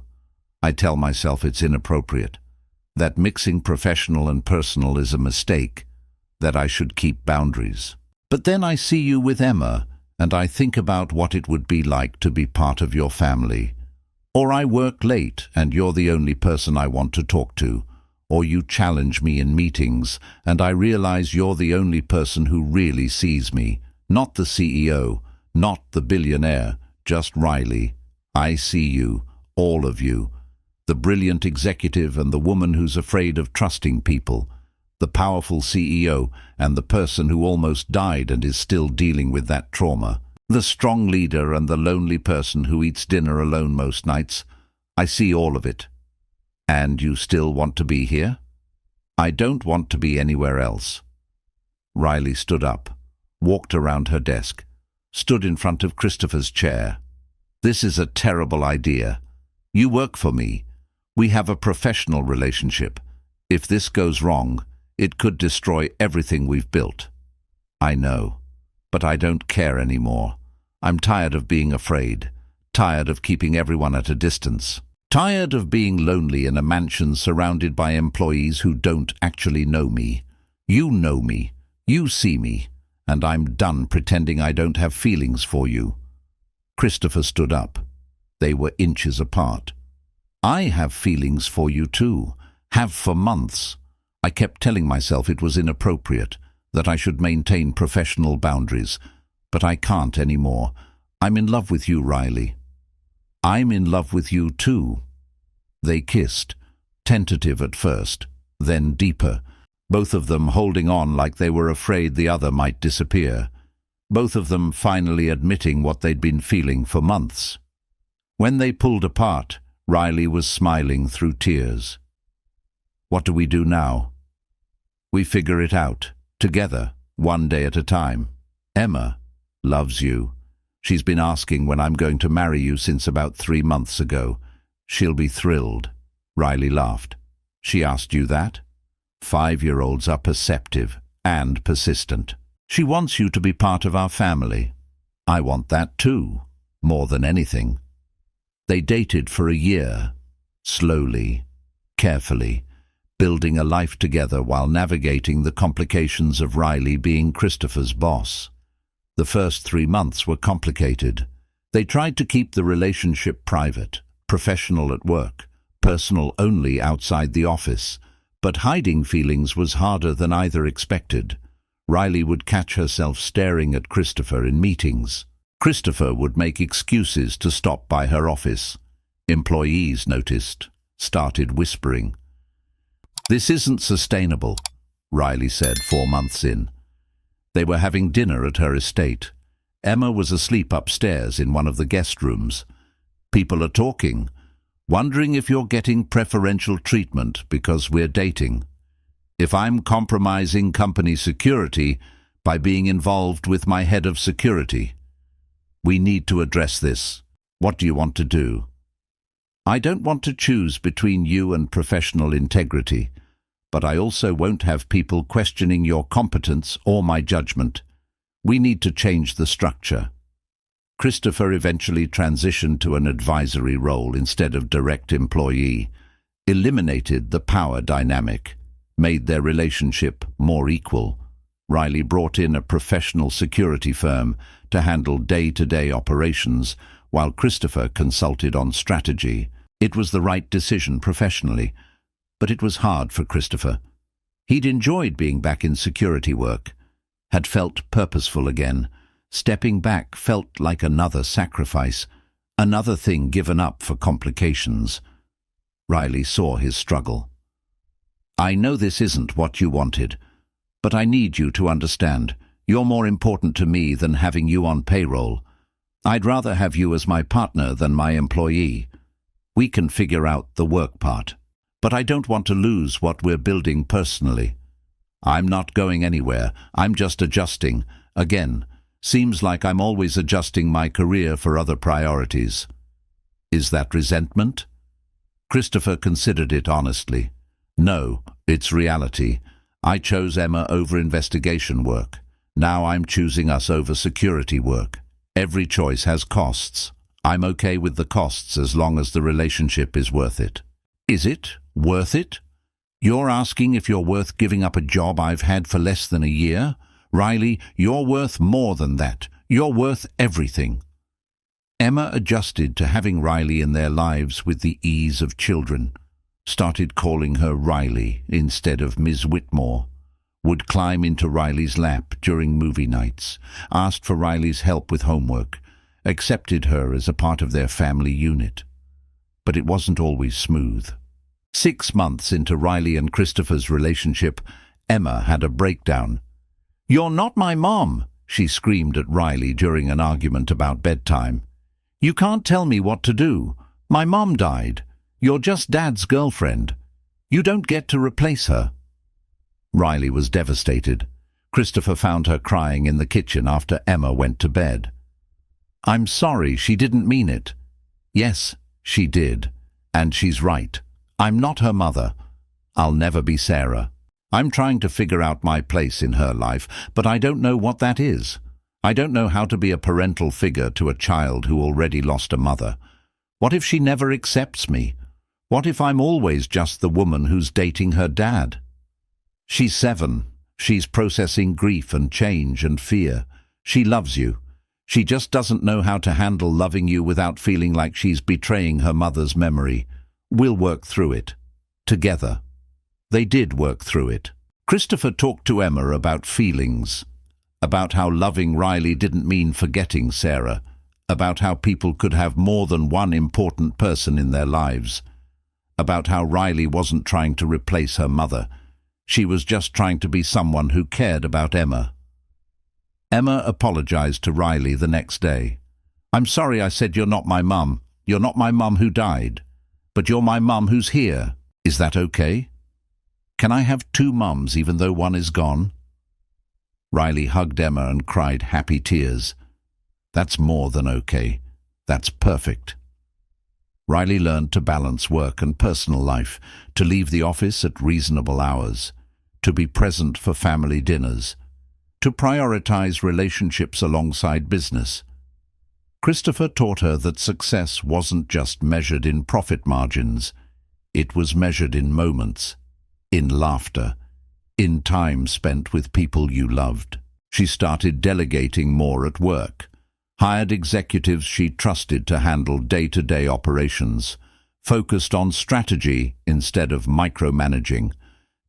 I tell myself it's inappropriate, that mixing professional and personal is a mistake, that I should keep boundaries. But then I see you with Emma, and I think about what it would be like to be part of your family. Or I work late, and you're the only person I want to talk to. Or you challenge me in meetings, and I realize you're the only person who really sees me. Not the CEO, not the billionaire, just Riley. I see you, all of you. The brilliant executive and the woman who's afraid of trusting people. The powerful CEO and the person who almost died and is still dealing with that trauma. The strong leader and the lonely person who eats dinner alone most nights. I see all of it. And you still want to be here? I don't want to be anywhere else." Riley stood up, walked around her desk, stood in front of Christopher's chair. "This is a terrible idea. You work for me. We have a professional relationship. If this goes wrong, it could destroy everything we've built." "I know, but I don't care anymore. I'm tired of being afraid, tired of keeping everyone at a distance, tired of being lonely in a mansion surrounded by employees who don't actually know me. You know me, you see me, and I'm done pretending I don't have feelings for you." Christopher stood up. They were inches apart. "I have feelings for you too, have for months. I kept telling myself it was inappropriate, that I should maintain professional boundaries, but I can't anymore. I'm in love with you, Riley." "I'm in love with you too." They kissed, tentative at first, then deeper, both of them holding on like they were afraid the other might disappear, both of them finally admitting what they'd been feeling for months. When they pulled apart, Riley was smiling through tears. "What do we do now?" "We figure it out, together, one day at a time. Emma loves you. She's been asking when I'm going to marry you since about 3 months ago. She'll be thrilled." Riley laughed. "She asked you that?" 5-year-olds are perceptive and persistent. "She wants you to be part of our family." "I want that too, more than anything." They dated for a year, slowly, carefully, building a life together while navigating the complications of Riley being Christopher's boss. The first 3 months were complicated. They tried to keep the relationship private, professional at work, personal only outside the office, but hiding feelings was harder than either expected. Riley would catch herself staring at Christopher in meetings. Christopher would make excuses to stop by her office. Employees noticed, started whispering. "This isn't sustainable," Riley said 4 months in. They were having dinner at her estate. Emma was asleep upstairs in one of the guest rooms. "People are talking, wondering if you're getting preferential treatment because we're dating. If I'm compromising company security by being involved with my head of security. We need to address this. What do you want to do?" "I don't want to choose between you and professional integrity, but I also won't have people questioning your competence or my judgment. We need to change the structure." Christopher eventually transitioned to an advisory role instead of direct employee, eliminated the power dynamic, made their relationship more equal. Riley brought in a professional security firm to handle day-to-day operations, while Christopher consulted on strategy. It was the right decision professionally, but it was hard for Christopher. He'd enjoyed being back in security work, had felt purposeful again. Stepping back felt like another sacrifice, another thing given up for complications. Riley saw his struggle. "I know this isn't what you wanted, but I need you to understand. You're more important to me than having you on payroll. I'd rather have you as my partner than my employee. We can figure out the work part, but I don't want to lose what we're building personally. I'm not going anywhere. I'm just adjusting. Again, seems like I'm always adjusting my career for other priorities." "Is that resentment?" Christopher considered it honestly. "No, it's reality. I chose Emma over investigation work. Now I'm choosing us over security work. Every choice has costs. I'm okay with the costs as long as the relationship is worth it." "Is it worth it? You're asking if you're worth giving up a job I've had for less than a year? Riley, you're worth more than that. You're worth everything." Emma adjusted to having Riley in their lives with the ease of children. Started calling her Riley instead of Ms. Whitmore. Would climb into Riley's lap during movie nights. Asked for Riley's help with homework. Accepted her as a part of their family unit. But it wasn't always smooth. 6 months into Riley and Christopher's relationship, Emma had a breakdown. "You're not my mom," she screamed at Riley during an argument about bedtime. "You can't tell me what to do. My mom died. You're just Dad's girlfriend. You don't get to replace her." Riley was devastated. Christopher found her crying in the kitchen after Emma went to bed. "I'm sorry, she didn't mean it." "Yes, she did. And she's right. I'm not her mother. I'll never be Sarah. I'm trying to figure out my place in her life, but I don't know what that is. I don't know how to be a parental figure to a child who already lost a mother. What if she never accepts me? What if I'm always just the woman who's dating her dad?" "She's 7. She's processing grief and change and fear. She loves you. She just doesn't know how to handle loving you without feeling like she's betraying her mother's memory. We'll work through it. Together." They did work through it. Christopher talked to Emma about feelings, about how loving Riley didn't mean forgetting Sarah, about how people could have more than one important person in their lives, about how Riley wasn't trying to replace her mother. She was just trying to be someone who cared about Emma. Emma apologized to Riley the next day. "I'm sorry I said you're not my mum. You're not my mum who died. But you're my mum who's here. Is that okay? Can I have 2 mums even though one is gone?" Riley hugged Emma and cried happy tears. "That's more than okay. That's perfect." Riley learned to balance work and personal life, to leave the office at reasonable hours, to be present for family dinners, to prioritize relationships alongside business. Christopher taught her that success wasn't just measured in profit margins. It was measured in moments, in laughter, in time spent with people you loved. She started delegating more at work, hired executives she trusted to handle day-to-day operations, focused on strategy instead of micromanaging,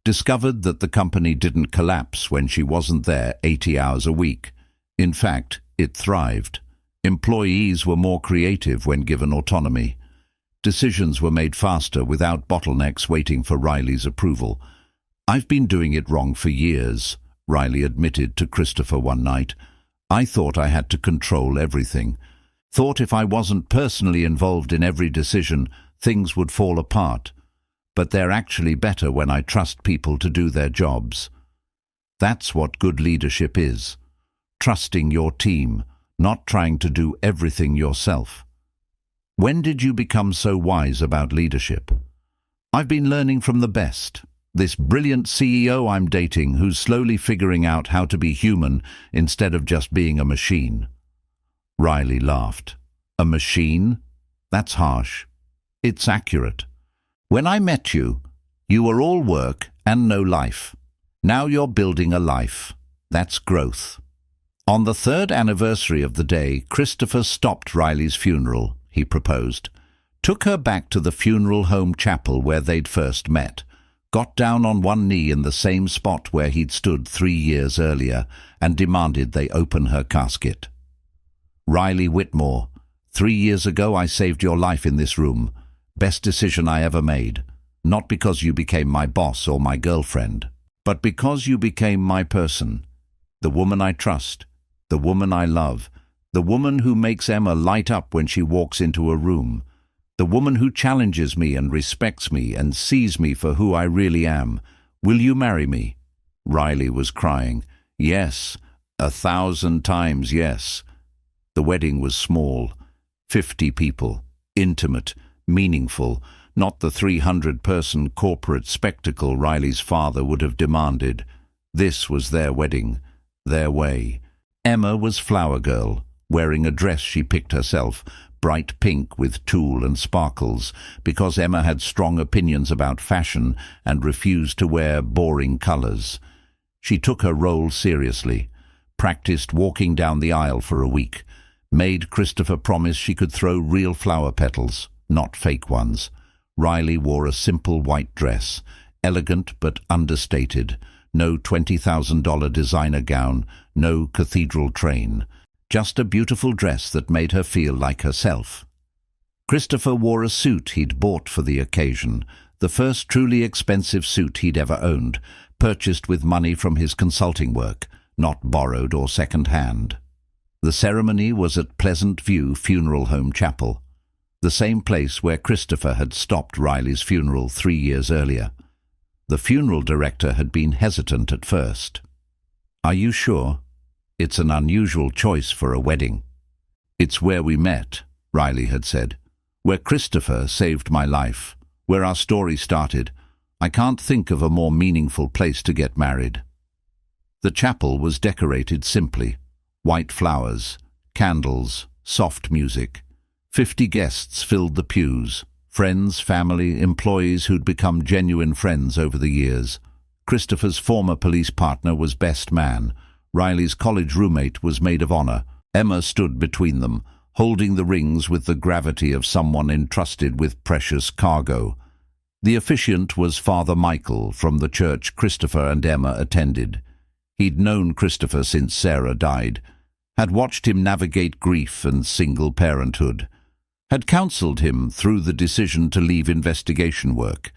discovered that the company didn't collapse when she wasn't there 80 hours a week. In fact, it thrived. Employees were more creative when given autonomy. Decisions were made faster without bottlenecks waiting for Riley's approval. "I've been doing it wrong for years," Riley admitted to Christopher one night. "I thought I had to control everything. Thought if I wasn't personally involved in every decision, things would fall apart. But they're actually better when I trust people to do their jobs." That's what good leadership is. Trusting your team, not trying to do everything yourself. When did you become so wise about leadership? "I've been learning from the best. This brilliant CEO I'm dating who's slowly figuring out how to be human instead of just being a machine." Riley laughed. "A machine? That's harsh." "It's accurate. When I met you, you were all work and no life. Now you're building a life. That's growth." On the 3rd anniversary of the day, Christopher stopped Riley's funeral, he proposed. Took her back to the funeral home chapel where they'd first met. Got down on one knee in the same spot where he'd stood 3 years earlier and demanded they open her casket. "Riley Whitmore, 3 years ago I saved your life in this room. Best decision I ever made. Not because you became my boss or my girlfriend, but because you became my person. The woman I trust. The woman I love. The woman who makes Emma light up when she walks into a room. The woman who challenges me and respects me and sees me for who I really am. Will you marry me?" Riley was crying. "Yes, 1,000 times yes." The wedding was small. 50 people. Intimate. Meaningful. Not the 300-person corporate spectacle Riley's father would have demanded. This was their wedding. Their way. Emma was flower girl, wearing a dress she picked herself, bright pink with tulle and sparkles, because Emma had strong opinions about fashion and refused to wear boring colors. She took her role seriously, practiced walking down the aisle for a week, made Christopher promise she could throw real flower petals, not fake ones. Riley wore a simple white dress, elegant but understated. No $20,000 designer gown, no cathedral train. Just a beautiful dress that made her feel like herself. Christopher wore a suit he'd bought for the occasion, the first truly expensive suit he'd ever owned, purchased with money from his consulting work, not borrowed or second-hand. The ceremony was at Pleasant View Funeral Home Chapel, the same place where Christopher had stopped Riley's funeral 3 years earlier. The funeral director had been hesitant at first. "Are you sure? It's an unusual choice for a wedding." "It's where we met," Riley had said. "Where Christopher saved my life. Where our story started. I can't think of a more meaningful place to get married." The chapel was decorated simply. White flowers, candles, soft music. 50 guests filled the pews. Friends, family, employees who'd become genuine friends over the years. Christopher's former police partner was best man. Riley's college roommate was maid of honor. Emma stood between them, holding the rings with the gravity of someone entrusted with precious cargo. The officiant was Father Michael from the church Christopher and Emma attended. He'd known Christopher since Sarah died, had watched him navigate grief and single parenthood, had counseled him through the decision to leave investigation work,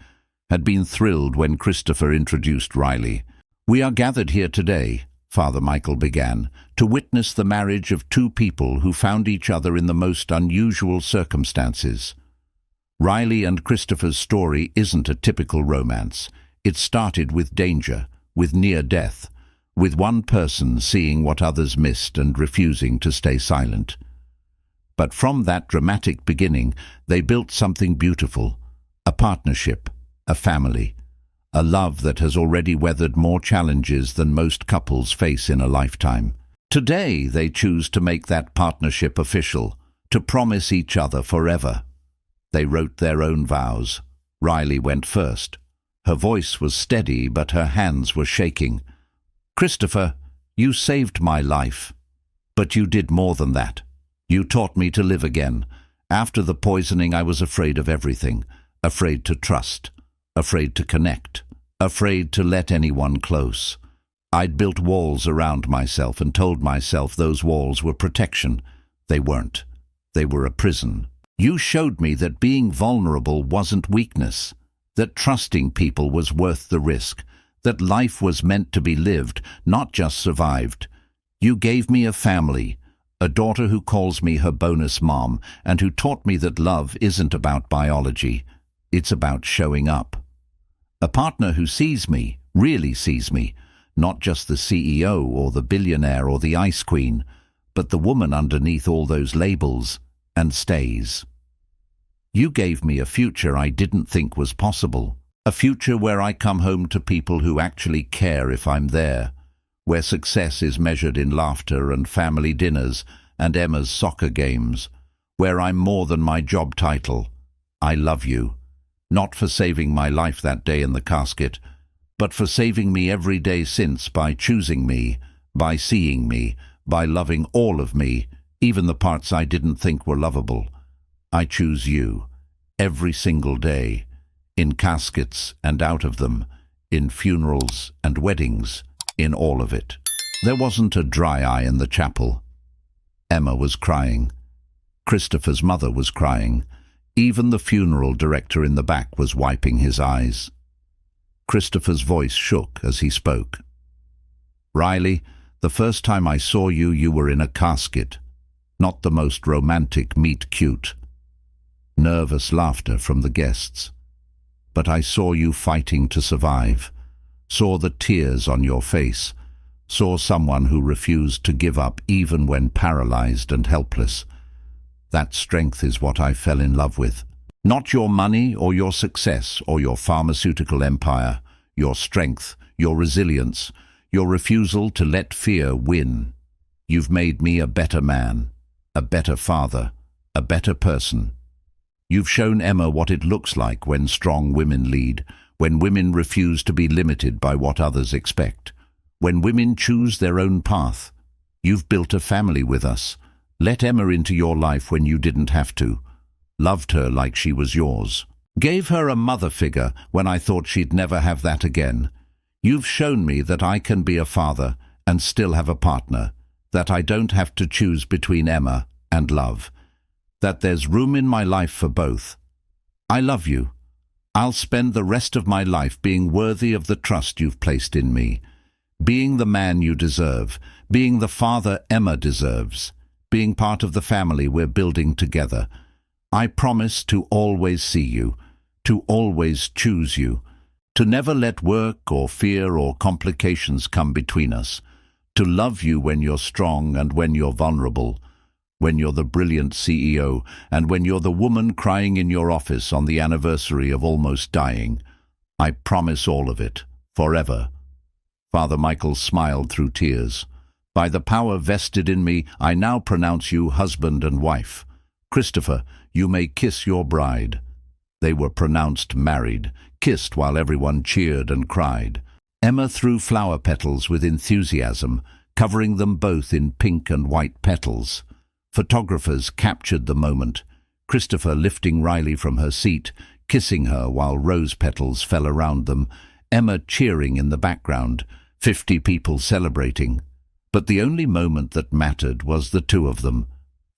had been thrilled when Christopher introduced Riley. "We are gathered here today," Father Michael began, "to witness the marriage of two people who found each other in the most unusual circumstances." Riley and Christopher's story isn't a typical romance. It started with danger, with near death, with one person seeing what others missed and refusing to stay silent. But from that dramatic beginning, they built something beautiful, a partnership, a family, a love that has already weathered more challenges than most couples face in a lifetime. Today, they choose to make that partnership official, to promise each other forever. They wrote their own vows. Riley went first. Her voice was steady, but her hands were shaking. "Christopher, you saved my life. But you did more than that. You taught me to live again. After the poisoning, I was afraid of everything. Afraid to trust. Afraid to connect. afraid to let anyone close. I'd built walls around myself and told myself those walls were protection. They weren't. They were a prison. You showed me that being vulnerable wasn't weakness, that trusting people was worth the risk, that life was meant to be lived, not just survived. You gave me a family, a daughter who calls me her bonus mom, and who taught me that love isn't about biology. It's about showing up. A partner who sees me, really sees me, not just the CEO or the billionaire or the ice queen, but the woman underneath all those labels, and stays. You gave me a future I didn't think was possible, a future where I come home to people who actually care if I'm there, where success is measured in laughter and family dinners and Emma's soccer games, where I'm more than my job title. I love you, not for saving my life that day in the casket, but for saving me every day since by choosing me, by seeing me, by loving all of me, even the parts I didn't think were lovable. I choose you, every single day, in caskets and out of them, in funerals and weddings, in all of it. There wasn't a dry eye in the chapel. Emma was crying. Christopher's mother was crying. Even the funeral director in the back was wiping his eyes. Christopher's voice shook as he spoke. Riley, the first time I saw you, you were in a casket. Not the most romantic meet-cute. Nervous laughter from the guests. But I saw you fighting to survive. Saw the tears on your face. Saw someone who refused to give up even when paralyzed and helpless. That strength is what I fell in love with. Not your money or your success or your pharmaceutical empire. Your strength, your resilience, your refusal to let fear win. You've made me a better man, a better father, a better person. You've shown Emma what it looks like when strong women lead, when women refuse to be limited by what others expect, when women choose their own path. You've built a family with us. Let Emma into your life when you didn't have to. Loved her like she was yours. Gave her a mother figure when I thought she'd never have that again. You've shown me that I can be a father and still have a partner, that I don't have to choose between Emma and love, that there's room in my life for both. I love you. I'll spend the rest of my life being worthy of the trust you've placed in me, being the man you deserve, being the father Emma deserves, being part of the family we're building together. I promise to always see you, to always choose you, to never let work or fear or complications come between us, to love you when you're strong and when you're vulnerable, when you're the brilliant CEO and when you're the woman crying in your office on the anniversary of almost dying. I promise all of it, forever. Father Michael smiled through tears. By the power vested in me, I now pronounce you husband and wife. Christopher, you may kiss your bride. They were pronounced married, kissed while everyone cheered and cried. Emma threw flower petals with enthusiasm, covering them both in pink and white petals. Photographers captured the moment, Christopher lifting Riley from her seat, kissing her while rose petals fell around them, Emma cheering in the background, 50 people celebrating. But the only moment that mattered was the two of them,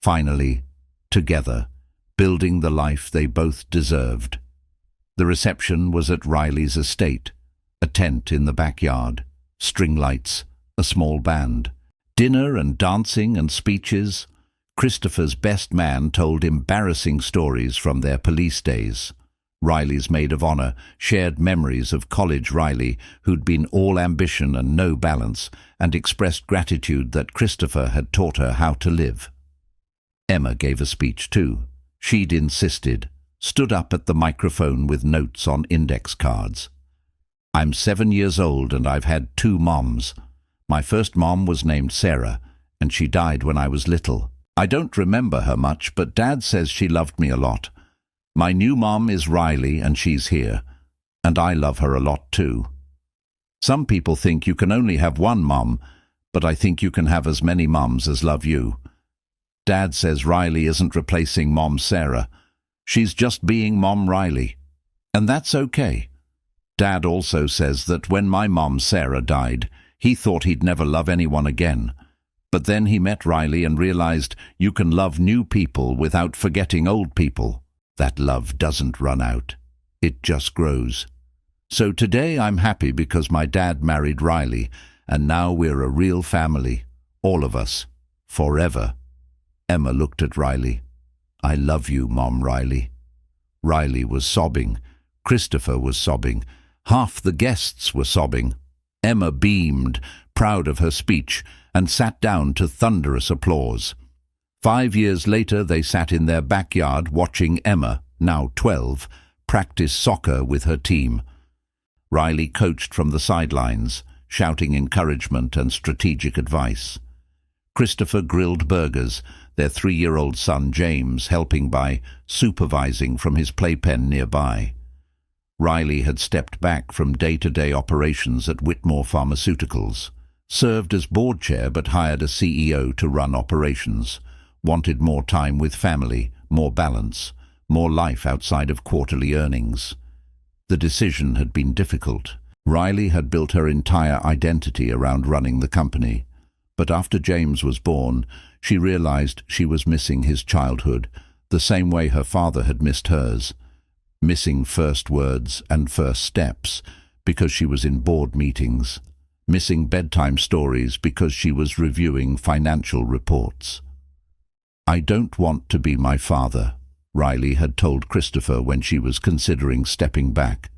finally, together, building the life they both deserved. The reception was at Riley's estate, a tent in the backyard, string lights, a small band. Dinner and dancing and speeches. Christopher's best man told embarrassing stories from their police days. Riley's maid of honor shared memories of college Riley, who'd been all ambition and no balance, and expressed gratitude that Christopher had taught her how to live. Emma gave a speech too. She'd insisted, stood up at the microphone with notes on index cards. I'm 7 years old and I've had 2 moms. My first mom was named Sarah, and she died when I was little. I don't remember her much, but Dad says she loved me a lot. My new mom is Riley, and she's here, and I love her a lot too. Some people think you can only have one mom, but I think you can have as many moms as love you. Dad says Riley isn't replacing Mom Sarah. She's just being Mom Riley. And that's okay. Dad also says that when my mom Sarah died, he thought he'd never love anyone again. But then he met Riley and realized you can love new people without forgetting old people. That love doesn't run out. It just grows. So today I'm happy because my dad married Riley, and now we're a real family. All of us. Forever. Emma looked at Riley. I love you, Mom Riley. Riley was sobbing. Christopher was sobbing. Half the guests were sobbing. Emma beamed, proud of her speech, and sat down to thunderous applause. 5 years later they sat in their backyard watching Emma, now 12, practice soccer with her team. Riley coached from the sidelines, shouting encouragement and strategic advice. Christopher grilled burgers, their 3-year-old son James helping by supervising from his playpen nearby. Riley had stepped back from day-to-day operations at Whitmore Pharmaceuticals, served as board chair but hired a CEO to run operations, wanted more time with family, more balance, more life outside of quarterly earnings. The decision had been difficult. Riley had built her entire identity around running the company. But after James was born, she realized she was missing his childhood, the same way her father had missed hers. Missing first words and first steps because she was in board meetings. Missing bedtime stories because she was reviewing financial reports. I don't want to be my father, Riley had told Christopher when she was considering stepping back.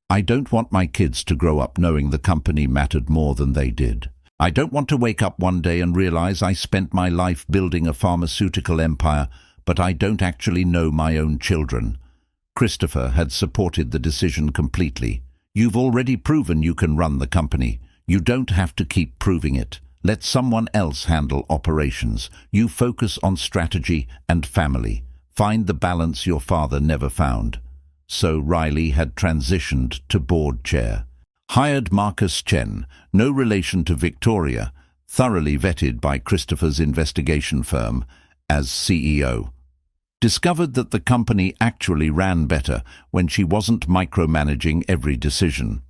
I don't want my kids to grow up knowing the company mattered more than they did. I don't want to wake up one day and realize I spent my life building a pharmaceutical empire, but I don't actually know my own children. Christopher had supported the decision completely. You've already proven you can run the company. You don't have to keep proving it. Let someone else handle operations. You focus on strategy and family. Find the balance your father never found. So Riley had transitioned to board chair. Hired Marcus Chen, no relation to Victoria, thoroughly vetted by Christopher's investigation firm, as CEO. Discovered that the company actually ran better when she wasn't micromanaging every decision.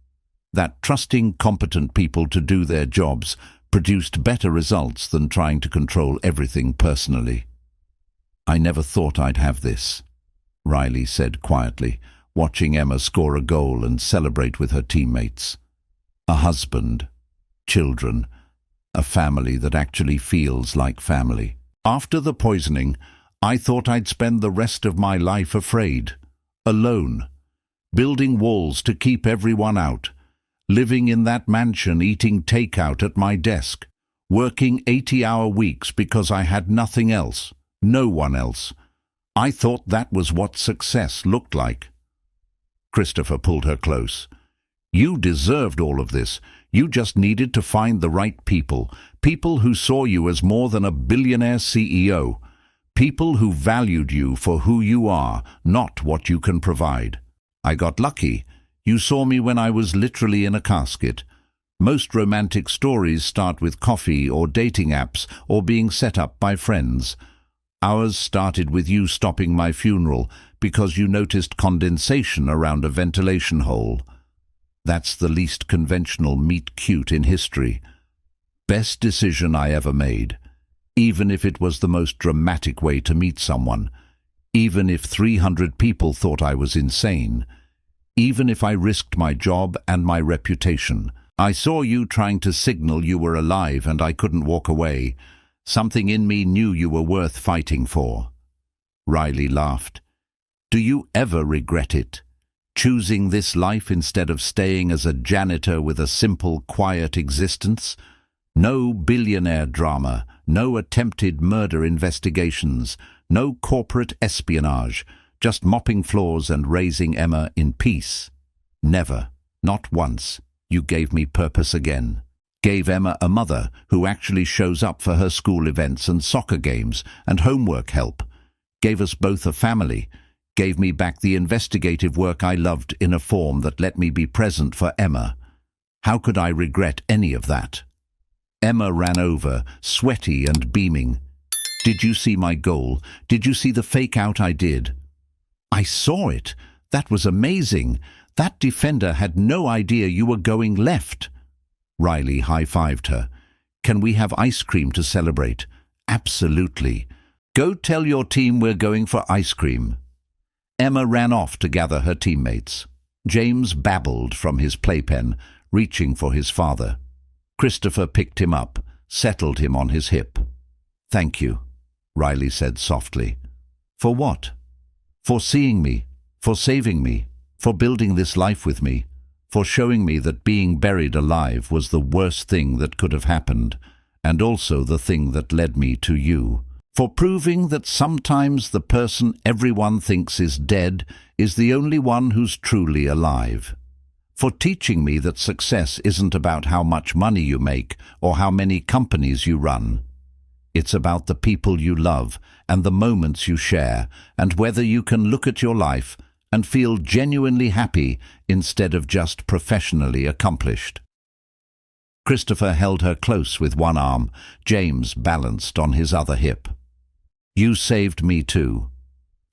That trusting competent people to do their jobs produced better results than trying to control everything personally. I never thought I'd have this, Riley said quietly, watching Emma score a goal and celebrate with her teammates. A husband, children, a family that actually feels like family. After the poisoning, I thought I'd spend the rest of my life afraid, alone, building walls to keep everyone out, living in that mansion eating takeout at my desk, working 80-hour weeks because I had nothing else, no one else. I thought that was what success looked like. Christopher pulled her close. You deserved all of this. You just needed to find the right people, people who saw you as more than a billionaire CEO, people who valued you for who you are, not what you can provide. I got lucky. You saw me when I was literally in a casket. Most romantic stories start with coffee or dating apps or being set up by friends. Ours started with you stopping my funeral because you noticed condensation around a ventilation hole. That's the least conventional meet cute in history. Best decision I ever made, even if it was the most dramatic way to meet someone, even if 300 people thought I was insane, even if I risked my job and my reputation. I saw you trying to signal you were alive and I couldn't walk away. Something in me knew you were worth fighting for. Riley laughed. Do you ever regret it? Choosing this life instead of staying as a janitor with a simple, quiet existence? No billionaire drama, no attempted murder investigations, no corporate espionage, just mopping floors and raising Emma in peace. Never, not once, you gave me purpose again. Gave Emma a mother who actually shows up for her school events and soccer games and homework help. Gave us both a family. Gave me back the investigative work I loved in a form that let me be present for Emma. How could I regret any of that? Emma ran over, sweaty and beaming. Did you see my goal? Did you see the fake out I did? I saw it. That was amazing. That defender had no idea you were going left." Riley high-fived her. "Can we have ice cream to celebrate?" "Absolutely. Go tell your team we're going for ice cream." Emma ran off to gather her teammates. James babbled from his playpen, reaching for his father. Christopher picked him up, settled him on his hip. "Thank you," Riley said softly. "For what?" "For seeing me, for saving me, for building this life with me, for showing me that being buried alive was the worst thing that could have happened, and also the thing that led me to you. For proving that sometimes the person everyone thinks is dead is the only one who's truly alive. For teaching me that success isn't about how much money you make or how many companies you run. It's about the people you love and the moments you share, and whether you can look at your life and feel genuinely happy instead of just professionally accomplished." Christopher held her close with one arm, James balanced on his other hip. "You saved me too.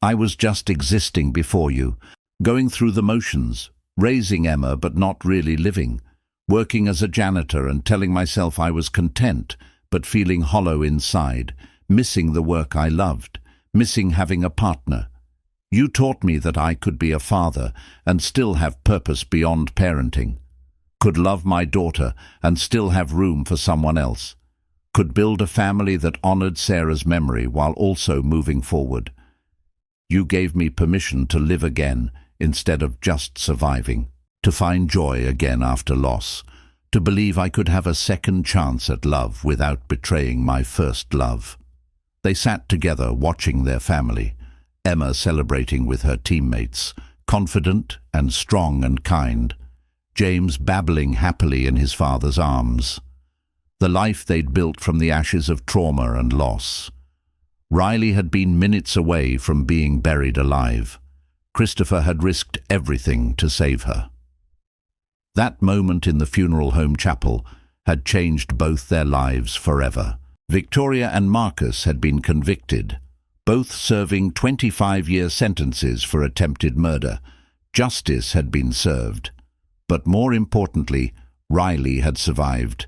I was just existing before you, going through the motions, raising Emma but not really living, working as a janitor and telling myself I was content but feeling hollow inside, missing the work I loved, missing having a partner. You taught me that I could be a father and still have purpose beyond parenting, could love my daughter and still have room for someone else, could build a family that honored Sarah's memory while also moving forward. You gave me permission to live again instead of just surviving, to find joy again after loss, to believe I could have a second chance at love without betraying my first love." They sat together watching their family, Emma celebrating with her teammates, confident and strong and kind, James babbling happily in his father's arms. The life they'd built from the ashes of trauma and loss. Riley had been minutes away from being buried alive. Christopher had risked everything to save her. That moment in the funeral home chapel had changed both their lives forever. Victoria and Marcus had been convicted, both serving 25-year sentences for attempted murder. Justice had been served. But more importantly, Riley had survived,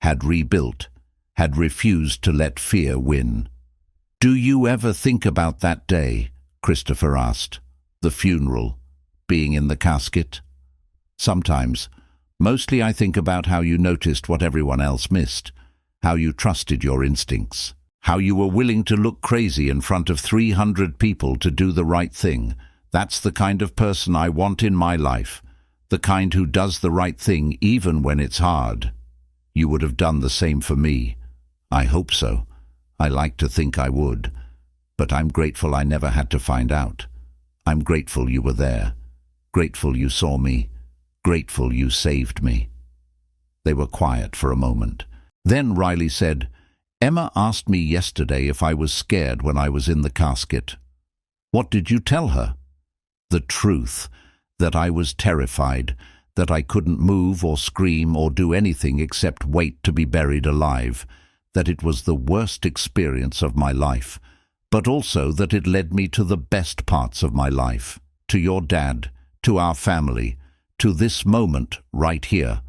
had rebuilt, had refused to let fear win. "Do you ever think about that day?" Christopher asked. "The funeral, being in the casket?" "Sometimes. Mostly I think about how you noticed what everyone else missed, how you trusted your instincts, how you were willing to look crazy in front of 300 people to do the right thing. That's the kind of person I want in my life, the kind who does the right thing even when it's hard. You would have done the same for me. I hope so. I like to think I would. But I'm grateful I never had to find out. I'm grateful you were there. Grateful you saw me. Grateful you saved me." They were quiet for a moment. Then Riley said, "Emma asked me yesterday if I was scared when I was in the casket. What did you tell her?" "The truth, that I was terrified, that I couldn't move or scream or do anything except wait to be buried alive, that it was the worst experience of my life, but also that it led me to the best parts of my life, to your dad, to our family, to this moment right here."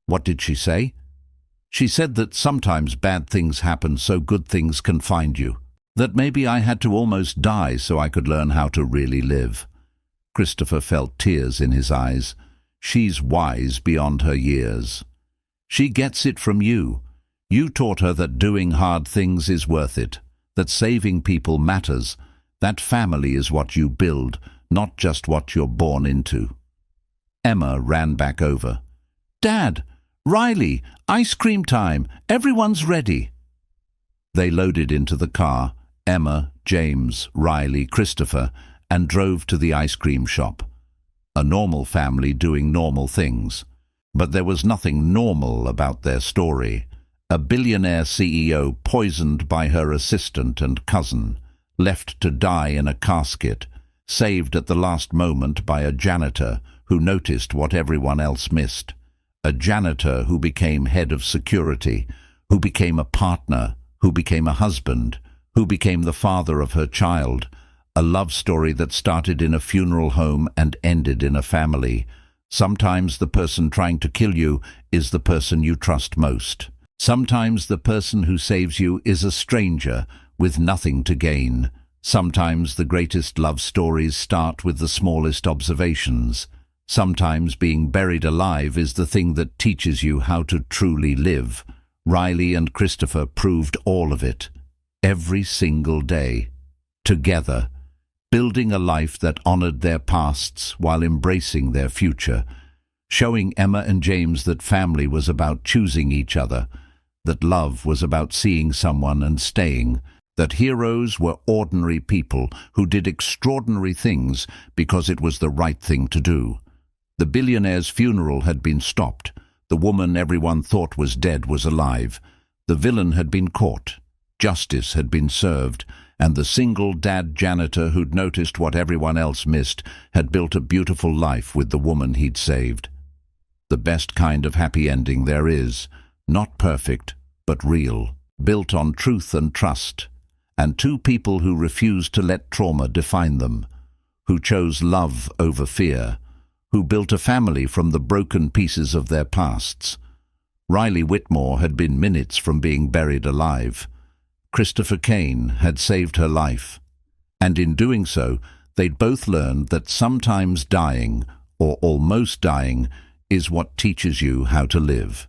"What did she say?" "She said that sometimes bad things happen so good things can find you, that maybe I had to almost die so I could learn how to really live." Christopher felt tears in his eyes. She's wise beyond her years. She gets it from you. You taught her that doing hard things is worth it, that saving people matters, that family is what you build, not just what you're born into. Emma ran back over. "Dad! Riley! Ice cream time! Everyone's ready!" They loaded into the car, Emma, James, Riley, Christopher, and drove to the ice cream shop. A normal family doing normal things. But there was nothing normal about their story. A billionaire CEO poisoned by her assistant and cousin, left to die in a casket, saved at the last moment by a janitor who noticed what everyone else missed. A janitor who became head of security, who became a partner, who became a husband, who became the father of her child. A love story that started in a funeral home and ended in a family. Sometimes the person trying to kill you is the person you trust most. Sometimes the person who saves you is a stranger with nothing to gain. Sometimes the greatest love stories start with the smallest observations. Sometimes being buried alive is the thing that teaches you how to truly live. Riley and Christopher proved all of it. Every single day. Together. Building a life that honored their pasts while embracing their future. Showing Emma and James that family was about choosing each other. That love was about seeing someone and staying. That heroes were ordinary people who did extraordinary things because it was the right thing to do. The billionaire's funeral had been stopped. The woman everyone thought was dead was alive. The villain had been caught. Justice had been served. And the single dad janitor who'd noticed what everyone else missed had built a beautiful life with the woman he'd saved. The best kind of happy ending there is. Not perfect, but real. Built on truth and trust. And two people who refused to let trauma define them, who chose love over fear, who built a family from the broken pieces of their pasts. Riley Whitmore had been minutes from being buried alive. Christopher Kane had saved her life. And in doing so, they'd both learned that sometimes dying, or almost dying, is what teaches you how to live.